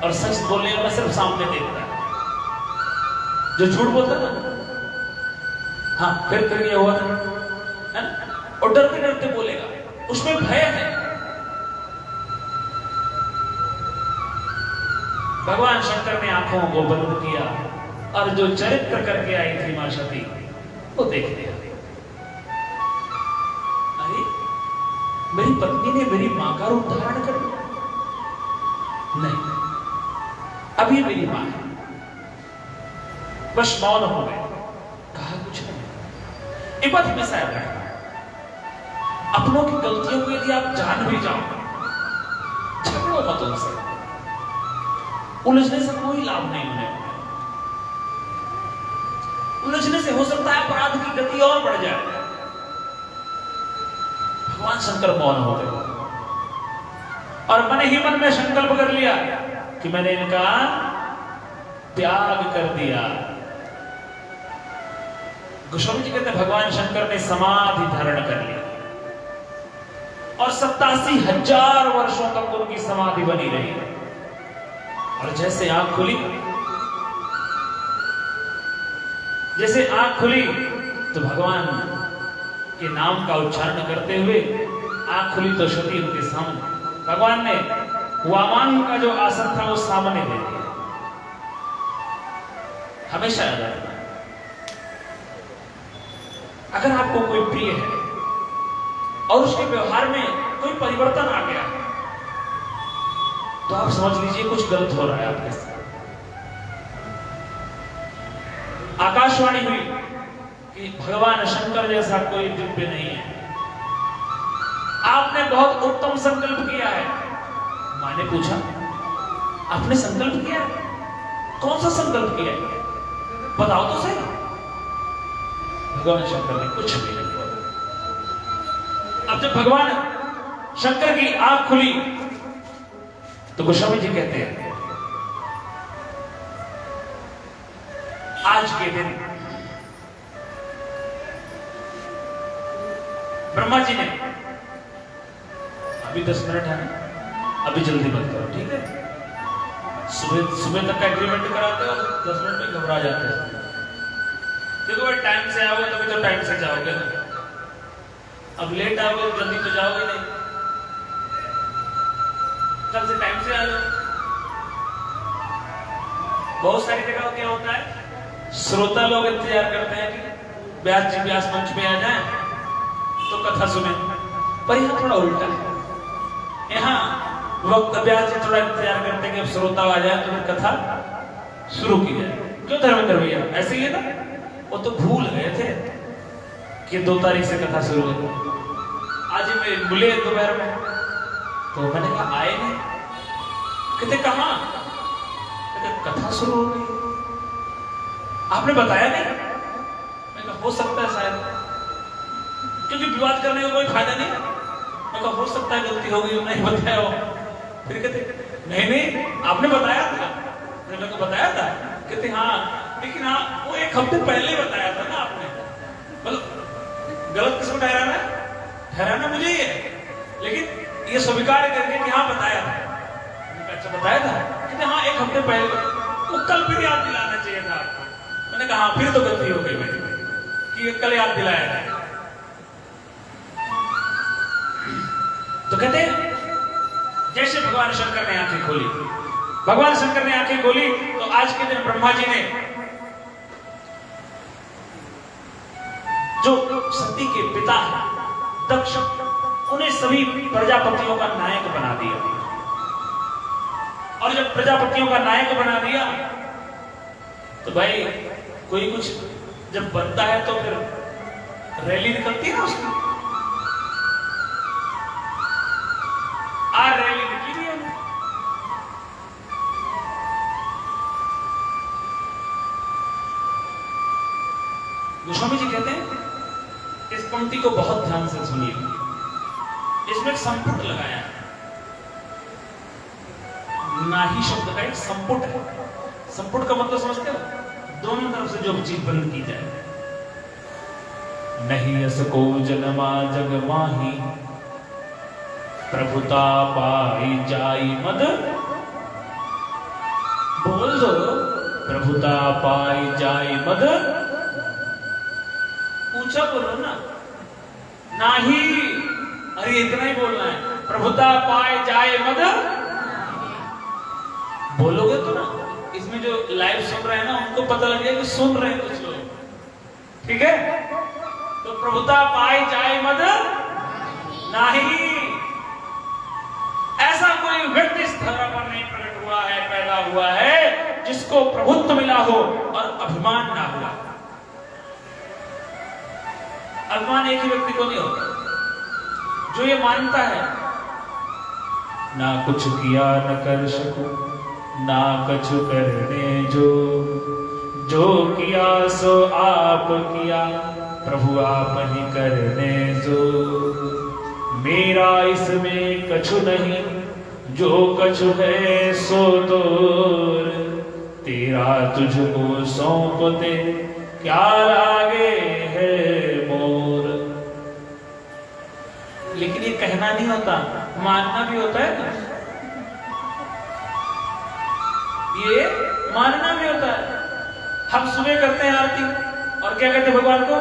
और सच बोलने वाला सिर्फ सामने देखता है। जो झूठ बोलता है ना, हाँ फिर ये हुआ है ना, और डरते डरते बोलेगा, उसमें भय है। भगवान शंकर ने आंखों को बंद किया और जो चरित्र करके आई थी मां सती वो देख लिया। अरे मेरी पत्नी ने मेरी मां का रूप धारण कर लिया। नहीं, अब ये मेरी मां है। बस मौन हो गए, कहा कुछ नहीं। एक बात हमेशा याद रखना, अपनों की गलतियों को यदि आप जान भी जाओ, झगड़ो मत उनसे, उलझने से कोई लाभ नहीं होने। उलझने से हो सकता है अपराध की गति और बढ़ जाए। भगवान शंकर मौन हो गए और मन ही मन में संकल्प कर लिया कि मैंने इनका त्याग कर दिया। गोस्वामी जी कहते हैं भगवान शंकर ने समाधि धारण कर लिया और 87,000 वर्षों तक उनकी समाधि बनी रही। और जैसे आंख खुली, जैसे आंख खुली तो भगवान के नाम का उच्चारण करते हुए आंख खुली तो सती उनके सामने। भगवान ने वामान का जो आसन था वो सामने दे दिया। हमेशा याद रखना, अगर आपको कोई प्रिय है और उसके व्यवहार में कोई परिवर्तन आ गया तो आप समझ लीजिए कुछ गलत हो रहा है आपके साथ। आकाशवाणी हुई कि भगवान शंकर जैसा कोई दिव्य नहीं है। आपने बहुत उत्तम संकल्प किया है। मां ने पूछा, आपने संकल्प किया? कौन सा संकल्प किया है? बताओ तो सही। भगवान शंकर ने कुछ भी नहीं बोला। अब जब भगवान शंकर की आंख खुली तो गोस्वामी जी कहते हैं, आज के दिन ब्रह्मा जी ने, अभी 10 मिनट है ना, अभी जल्दी मत करो, ठीक है? सुबह तक का एग्रीमेंट कराते हो, 10 मिनट में घबरा जाते हैं। देखो भाई, टाइम से आओगे तभी तो टाइम से जाओगे ना। अब लेट आओगे तो जल्दी तो जाओगे नहीं। कल से टाइम से आ जाओ। बहुत सारी जगह क्या होता है, श्रोता लोग इंतजार करते हैं कि व्यास जी व्यास मंच पे आ जाएं तो कथा सुने, पर यहाँ थोड़ा उल्टा है। यहाँ वक्त व्यास जी थोड़ा इंतजार करते हैं कि अब श्रोता आ जाए तो फिर कथा शुरू की जाए। क्यों धर्मेंद्र भैया, ऐसे ही है ना? वो तो भूल गए थे कि 2 तारीख से कथा शुरू है। आज मैं मिले दोपहर में तो मैंने कहा आए नहीं, कहते कहाँ? कहते कथा शुरू हो गई, आपने बताया नहीं। मैं कहा हो सकता है शायद, क्योंकि विवाद करने का कोई फायदा नहीं। मैं कहा हो सकता है गलती हो गई, नहीं बताया हो। फिर कहते नहीं आपने बताया था। मैंने कहा बताया था? कहते हाँ, लेकिन हाँ वो 1 हफ्ते पहले बताया था ना आपने। मतलब गलत किसको ठहराना है? ठहराना मुझे ही है, लेकिन ये स्वीकार करके कि हाँ बताया था। मैंने कहा अच्छा बताया था? कहते हाँ 1 हफ्ते पहले। वो कल फिर याद दिलाना चाहिए था आपको। मैंने कहा फिर तो गलती हो गई मेरी कि कल याद दिलाया था। तो कहते जैसे भगवान शंकर ने आंखें खोली, भगवान शंकर ने आंखें खोली तो आज के दिन ब्रह्मा जी ने जो सती के पिता हैं दक्ष, उन्हें सभी प्रजापतियों का नायक बना दिया। और जब प्रजापतियों का नायक बना दिया तो भाई कोई कुछ जब बनता है तो फिर रैली निकलती है ना उसकी। रैली निकली है। गोस्वामी जी कहते हैं इस पंक्ति को बहुत ध्यान से सुनिए, इसमें एक संपुट लगाया है। नाही शब्द का एक संपुट है। संपुट का मतलब समझते हो? दोनों तरफ से जो चीज बंद की जाए। नहीं असको जन्मा जग माही, प्रभुता पाई जाई मद। बोल दो, प्रभुता पाई जाई मद। पूछा बोलो ना, नाही, अरे इतना ही बोलना है। प्रभुता पाए जाए मद, बोलोगे तो ना इसमें जो लाइव सुन रहे हैं ना उनको पता लग जाए कि सुन रहे हैं कुछ लोग, ठीक है? तो प्रभुता पाए जाए मद नहीं। ऐसा कोई व्यक्ति इस धरा पर नहीं प्रकट हुआ है, पैदा हुआ है जिसको प्रभुत्व मिला हो और अभिमान ना हुआ। अभिमान एक ही व्यक्ति को नहीं होता जो ये मानता है ना कुछ किया न कर सकूं, ना कछु करने जो किया सो आप किया, प्रभु आप ही करने जो। मेरा इसमें कछु नहीं, जो कछु है सो तोर। तेरा तुझको सौंपते क्या लागे है मोर। लेकिन ये कहना नहीं होता, मानना भी होता है ना। ये मानना भी होता है। हम सुबह करते हैं आरती और क्या कहते हैं भगवान को?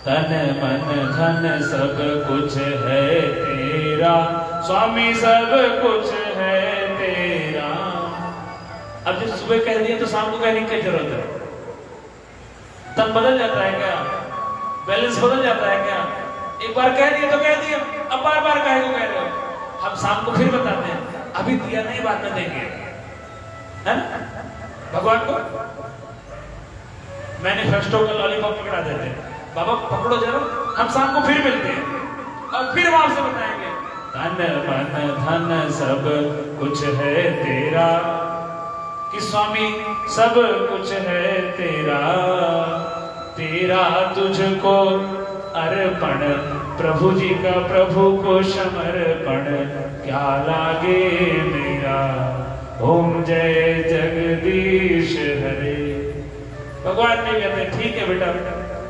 तन मन धन सब कुछ है तेरा, स्वामी सब कुछ है तेरा। अब जब सुबह कह दिया तो शाम को कहने की जरूरत है? तन बदल जाता है क्या? बैलेंस बदल जाता है क्या? एक बार कह दिया तो कह दिया, अब बार बार कहे को कह रहे हो। हम शाम को फिर बताते हैं, अभी दिया नहीं, बाद में देंगे, है ना? भगवान को मैनिफेस्टो का लॉलीपॉप पकड़ा देते हैं, बाबा पकड़ो जरा, हम शाम को फिर मिलते हैं और फिर वहां से बताएंगे। धन मन धन सब कुछ है तेरा, कि स्वामी सब कुछ है तेरा। तेरा तुझको अर्पण, प्रभु जी का प्रभु को समर्पण, क्या लागे मेरा। ओम जय जगदीश हरे। भगवान ने कहते हैं ठीक है बेटा,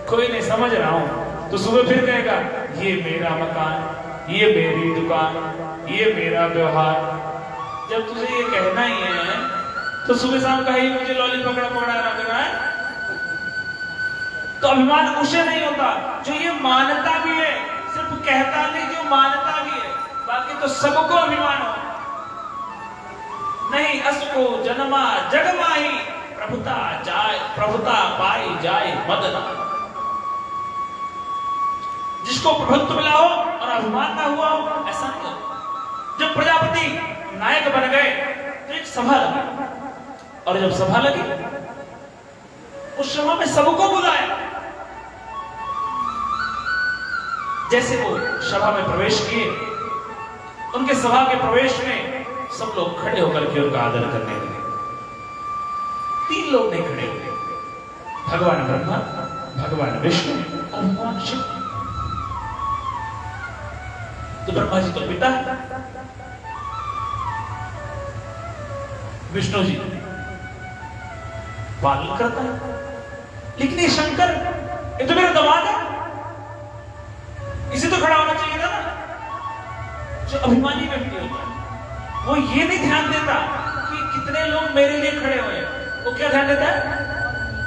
कोई नहीं, समझ रहा हूं। तो सुबह फिर कहेगा ये मेरा मकान, ये मेरी दुकान, ये मेरा व्यवहार। जब तुझे ये कहना ही है तो सुबह शाम का ही मुझे लॉली पकड़ा पकड़ा रख रहा है, तो अभिमान उसे नहीं होता जो ये मानता भी है, सिर्फ कहता नहीं, जो मानता भी है। बाकी तो सबको अभिमान हो। नहीं असको जन्मा जग माही, प्रभुता जाए, प्रभुता पाई जाए मदना। जिसको प्रभुत्व मिला हो और अभिमान ना हुआ हो, ऐसा नहीं हो। जब प्रजापति नायक बन गए तो एक सभा लगी, और जब सभा लगी उस सभा में सबको बुलाया। जैसे वो सभा में प्रवेश किए, उनके सभा के प्रवेश में सब लोग खड़े होकर के उनका आदर करने लगे। 3 लोग नहीं खड़े हुए, भगवान ब्रह्मा, भगवान विष्णु और भगवान शिव। तो ब्रह्मा जी तो पिता, विष्णु जी पालन करता है, लेकिन ये शंकर, ये तो मेरा दामाद है, इसे तो खड़ा होना चाहिए था ना। जो अभिमानी व्यक्ति होता है वो ये नहीं ध्यान देता कि कितने लोग मेरे लिए खड़े हुए, वो क्या ध्यान देता है?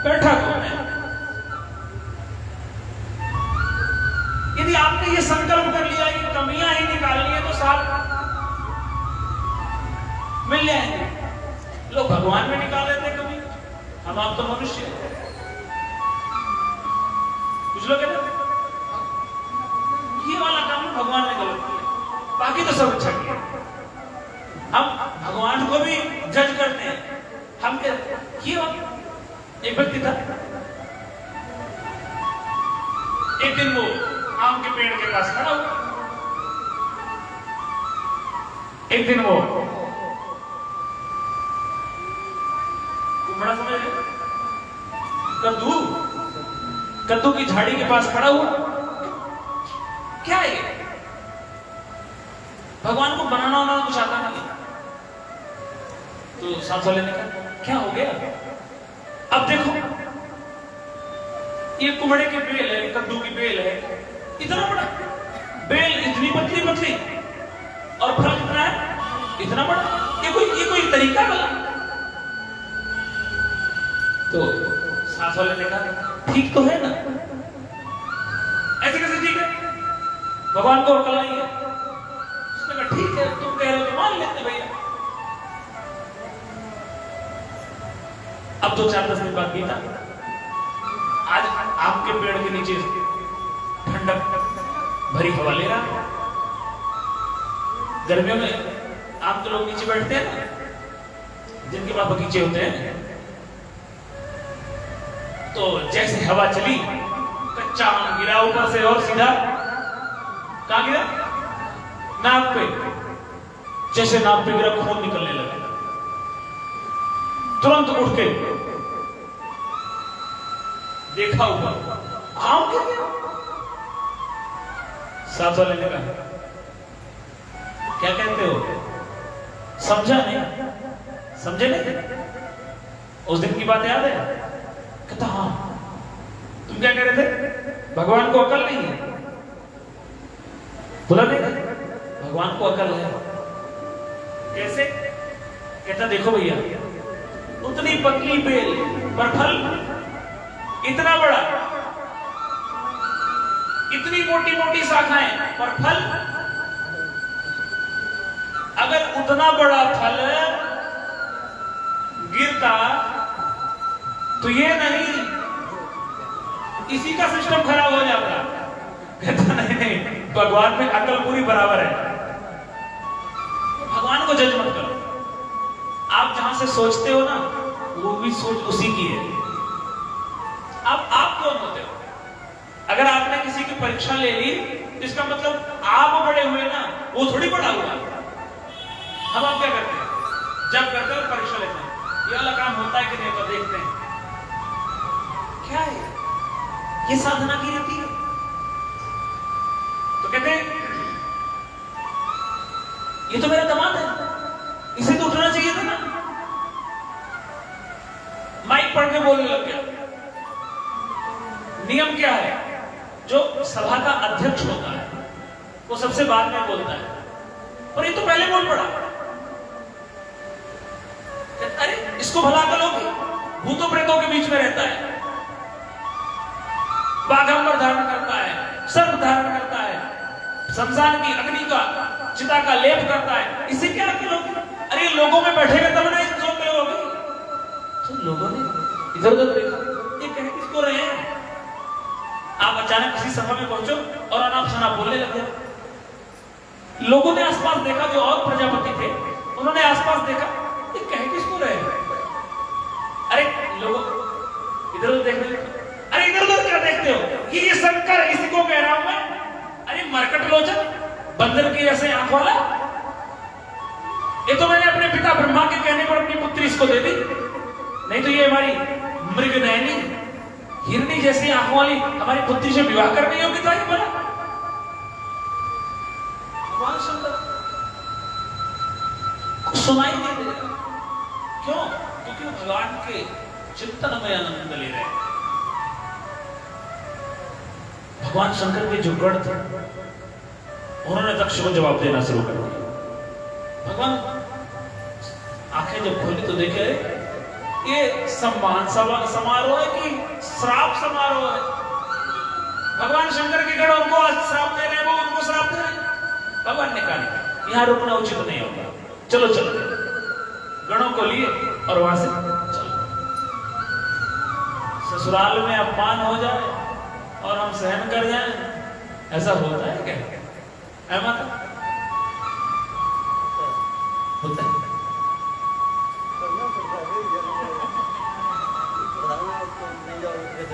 बैठा कौन है। यदि आपने ये संकल्प कर लिया कि कमियां ही निकालनी है तो साहब मिल जाएंगे। लोग भगवान में निकाल लेते हैं कमी, हम आप तो मनुष्य हैं। कुछ लोग कहते हैं ये वाला काम भगवान ने गलत किया, बाकी तो सब अच्छा किया। हम भगवान भगवान को भी जज करते हैं। हम क्या एक व्यक्ति था, एक दिन वो आम के पेड़ के पास खड़ा हुआ। एक दिन वो बड़ा समझ कद्दू की झाड़ी के पास खड़ा हुआ। क्या है ये? भगवान को बनाना होना कुछ आता नहीं। तो सांस वाले ने कहा क्या हो गया? अब देखो ये कुमड़े की बेल है, कद्दू की बेल है, इतना बड़ा बेल, इतनी पतली पतली, और फल कितना है? इतना बड़ा। ये कोई तरीका बना? तो सांस वाले ने कहा ठीक तो है ना, ऐसे कैसे ठीक है? भगवान को अकल नहीं है। उसने कहा ठीक है, तुम कह रहे हो तो मान लेते भैया। अब 2-4-10 दिन बाद बीता। आज आम के पेड़ के नीचे ठंडक भरी हवा ले रहा। गर्मियों में आम के लोग नीचे बैठते हैं ना, जिनके पास बगीचे होते हैं। तो जैसे हवा चली, कच्चा आम गिरा ऊपर से और सीधा कहां गिरा? नाक पे। जैसे नाक पे गिरा, खून निकलने लगा। तुरंत उठ के देखा ऊपर, आम गिर गया। साथ वाले ने कहा क्या कहते हो? समझा नहीं? समझे नहीं? उस दिन की बात याद है? कहता हाँ। तुम क्या कह रहे थे? भगवान को अकल नहीं है। बोला नहीं, भगवान को अकल है। कैसे? कहता देखो भैया, उतनी पतली बेल पर फल इतना बड़ा, इतनी मोटी मोटी शाखाएं पर फल। अगर उतना बड़ा फल गिरता तो ये नहीं, इसी का सिस्टम खराब हो जाता। कहता नहीं, भगवान में अकल पूरी बराबर है। भगवान को जज मत करो। आप जहां से सोचते हो ना, वो भी सोच उसी की है। आप कौन होते हो? अगर आपने किसी की परीक्षा ले ली, इसका मतलब आप बड़े हुए ना, वो थोड़ी बड़ा हुआ। हम आप क्या करते हैं? जब करते हैं परीक्षा लेते हैं, ये वाला काम होता है कि नहीं तो देखते हैं। क्या है ये? साधना की रीति है। तो कहते हैं ये तो मेरा दामाद है, इसे तो उठना चाहिए था ना। माइक पढ़ के बोलने लग गया। नियम क्या है? जो सभा का अध्यक्ष होता है वो सबसे बाद में बोलता है, और ये तो पहले बोल पड़ा। अरे इसको भला कर लोगे, भूतों प्रेतों के बीच में रहता है, बाघंबर धारण करता है, सर्प धारण करता है, शमशान की अग्नि का, चिता का लेप करता है, इसे क्या लोगे? अरे लोगों में बैठेगा तब ना इसको कहोगे। तो लोगों ने इधर उधर देखा, ये कह किसको रहे हैं? आप अचानक किसी सभा में पहुंचो और अनाप शनाप बोलने लगे। लोगों ने आसपास देखा, जो और प्रजापति थे उन्होंने आसपास देखा, ये कह किसको रहे हैं? अरे लोगों इधर उधर देखने लगे। अरे इधर उधर क्या देखते हो? ये शंकर, इसी को कह रहा हूं मैं। अरे मरकट लोचन, बंदर की ऐसे आंख वाला, ये तो मैंने अपने पिता ब्रह्मा के कहने पर अपनी पुत्री इसको दे दी, नहीं तो ये हमारी मृगनयनी हिरनी जैसी आंखों वाली हमारी पुत्री से विवाह करने योग्य था। ही बोला भगवान शंकर सुनाई नहीं दे रहा। क्यों? क्योंकि वो भगवान के चिंतन में आनंद ले रहे हैं। भगवान शंकर के जो गढ़ थे, उन्होंने दक्ष को जवाब देना शुरू कर दिया। भगवान आंखें जब खोली तो देखे ये सम्मान समारोह है कि श्राप समारोह है। भगवान शंकर के गढ़ उनको आज श्राप दे रहे हैं, वो उनको श्राप दे रहे हैं। भगवान ने कहा यहां रुकना उचित नहीं होगा, चलो चलो। गणों को लिए और वहां से चलो। ससुराल में अपमान हो जाए और हम सहन कर जाएं, ऐसा होता है क्या? है माता? होता है।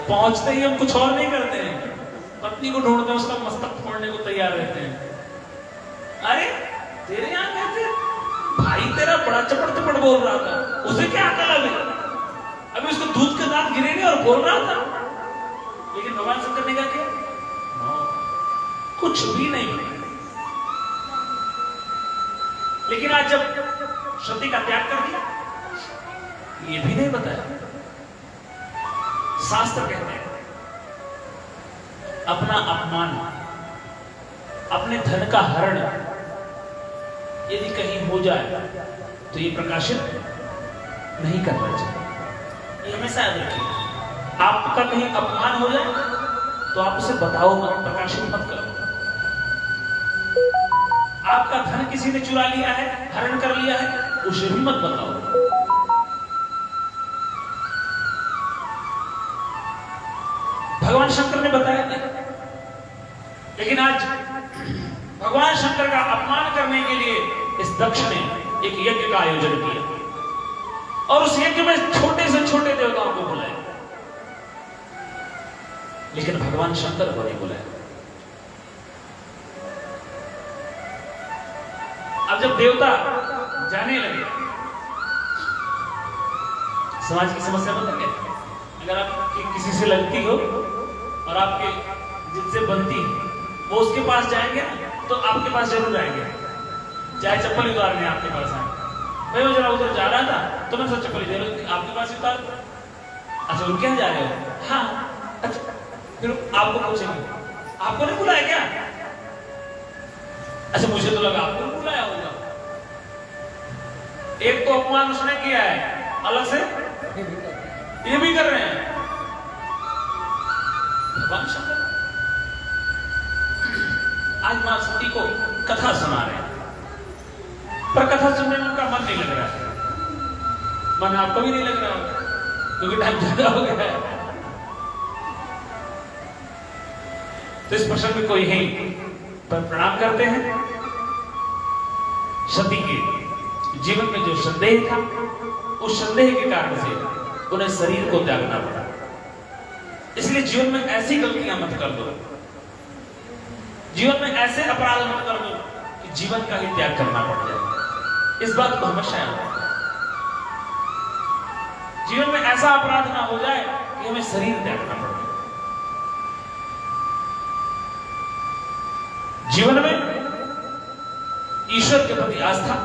पहुंचते ही हम कुछ और नहीं करते हैं, पत्नी को ढूंढते हैं, उसका मस्तक फोड़ने को तैयार रहते हैं। अरे तेरे यहाँ कहते भाई तेरा बड़ा चपड़ चपड़ बोल रहा था, उसे क्या अकल अभी अभी उसको दूध के दांत गिरे नहीं और बोल रहा था। लेकिन भगवान शंकर ने क्या किया? कुछ भी नहीं। लेकिन आज जब सती का त्याग कर दिया, ये भी नहीं बताया। शास्त्र कहते हैं अपना अपमान, अपने धन का हरण यदि कहीं हो जाए तो ये प्रकाशित नहीं करना चाहिए। ये हमेशा याद रखिए, आपका कहीं अपमान हो जाए तो आप उसे बताओ मत, प्रकाशित मत करो। आपका धन किसी ने चुरा लिया है, हरण कर लिया है, उसे भी मत बताओ। भगवान शंकर ने बताया नहीं। लेकिन आज भगवान शंकर का अपमान करने के लिए इस दक्ष ने एक यज्ञ का आयोजन किया और उस यज्ञ में छोटे से छोटे देवताओं को बुलाया, लेकिन भगवान शंकर को नहीं बुलाया। अब जब देवता जाने लगे, समाज की समस्या बता गया, अगर आप किसी से लगती हो और आपके जिनसे बनती वो उसके पास जाएंगे तो आपके पास जरूर आएंगे, चाहे चप्पल उतारने आपके पास आए। भाई वो जरा उधर जा रहा था तो मैं सोचा चप्पल दे आपके पास उतार। अच्छा उन क्या जा रहे हो? हाँ अच्छा, फिर आपको पूछेंगे आपको नहीं बुलाया क्या? अच्छा मुझे तो लगा आपको नहीं बुलाया होगा। एक तो अपमान उसने किया है, अलग से ये भी कर रहे हैं। भगवान शंकर आज मां सती को कथा सुना रहे हैं, पर कथा सुनने में उनका मन नहीं लग रहा है। मन आपको भी नहीं लग रहा होगा क्योंकि टाइम ज्यादा हो गया है। तो इस प्रसंग में कोई है पर प्रणाम करते हैं। सती के जीवन में जो संदेह था, उस संदेह के कारण से उन्हें शरीर को त्यागना पड़ा। इसलिए जीवन में ऐसी गलतियां मत कर दो, जीवन में ऐसे अपराध मत कर दो कि जीवन का ही त्याग करना पड़ जाए। इस बात को हमेशा याद रखना। जीवन में ऐसा अपराध ना हो जाए कि हमें शरीर त्यागना पड़े। जीवन में ईश्वर के प्रति आस्था,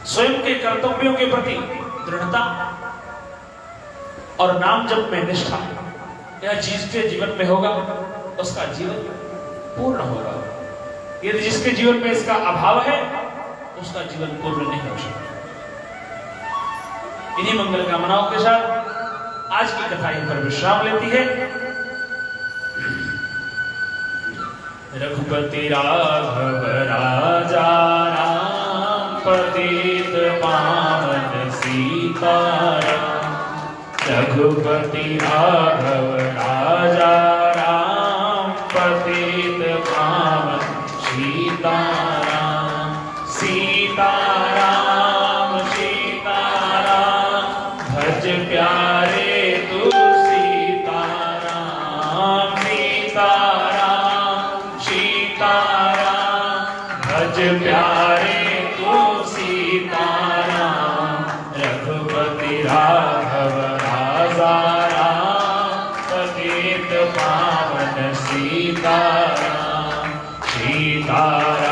स्वयं के कर्तव्यों के प्रति दृढ़ता और नाम जप में निष्ठा, यह जिसके जीवन में होगा उसका जीवन पूर्ण होगा। यदि जिसके जीवन में इसका अभाव है उसका जीवन पूर्ण नहीं हो सकता। इन्हीं मंगल कामनाओं के साथ आज की कथा यहीं पर विश्राम लेती है। रघुपति राघव राजा राम, पतित पावन सीताराम। रघुपति राघव राजा राम, पतित पावन सीताराम। सीताराम सीताराम भज प्यारे तू सीताराम। सीताराम सीताराम भज प्यारे तू सीताराम। रघुपति राघव राजा राम, पतित पावन सीताराम। सीताराम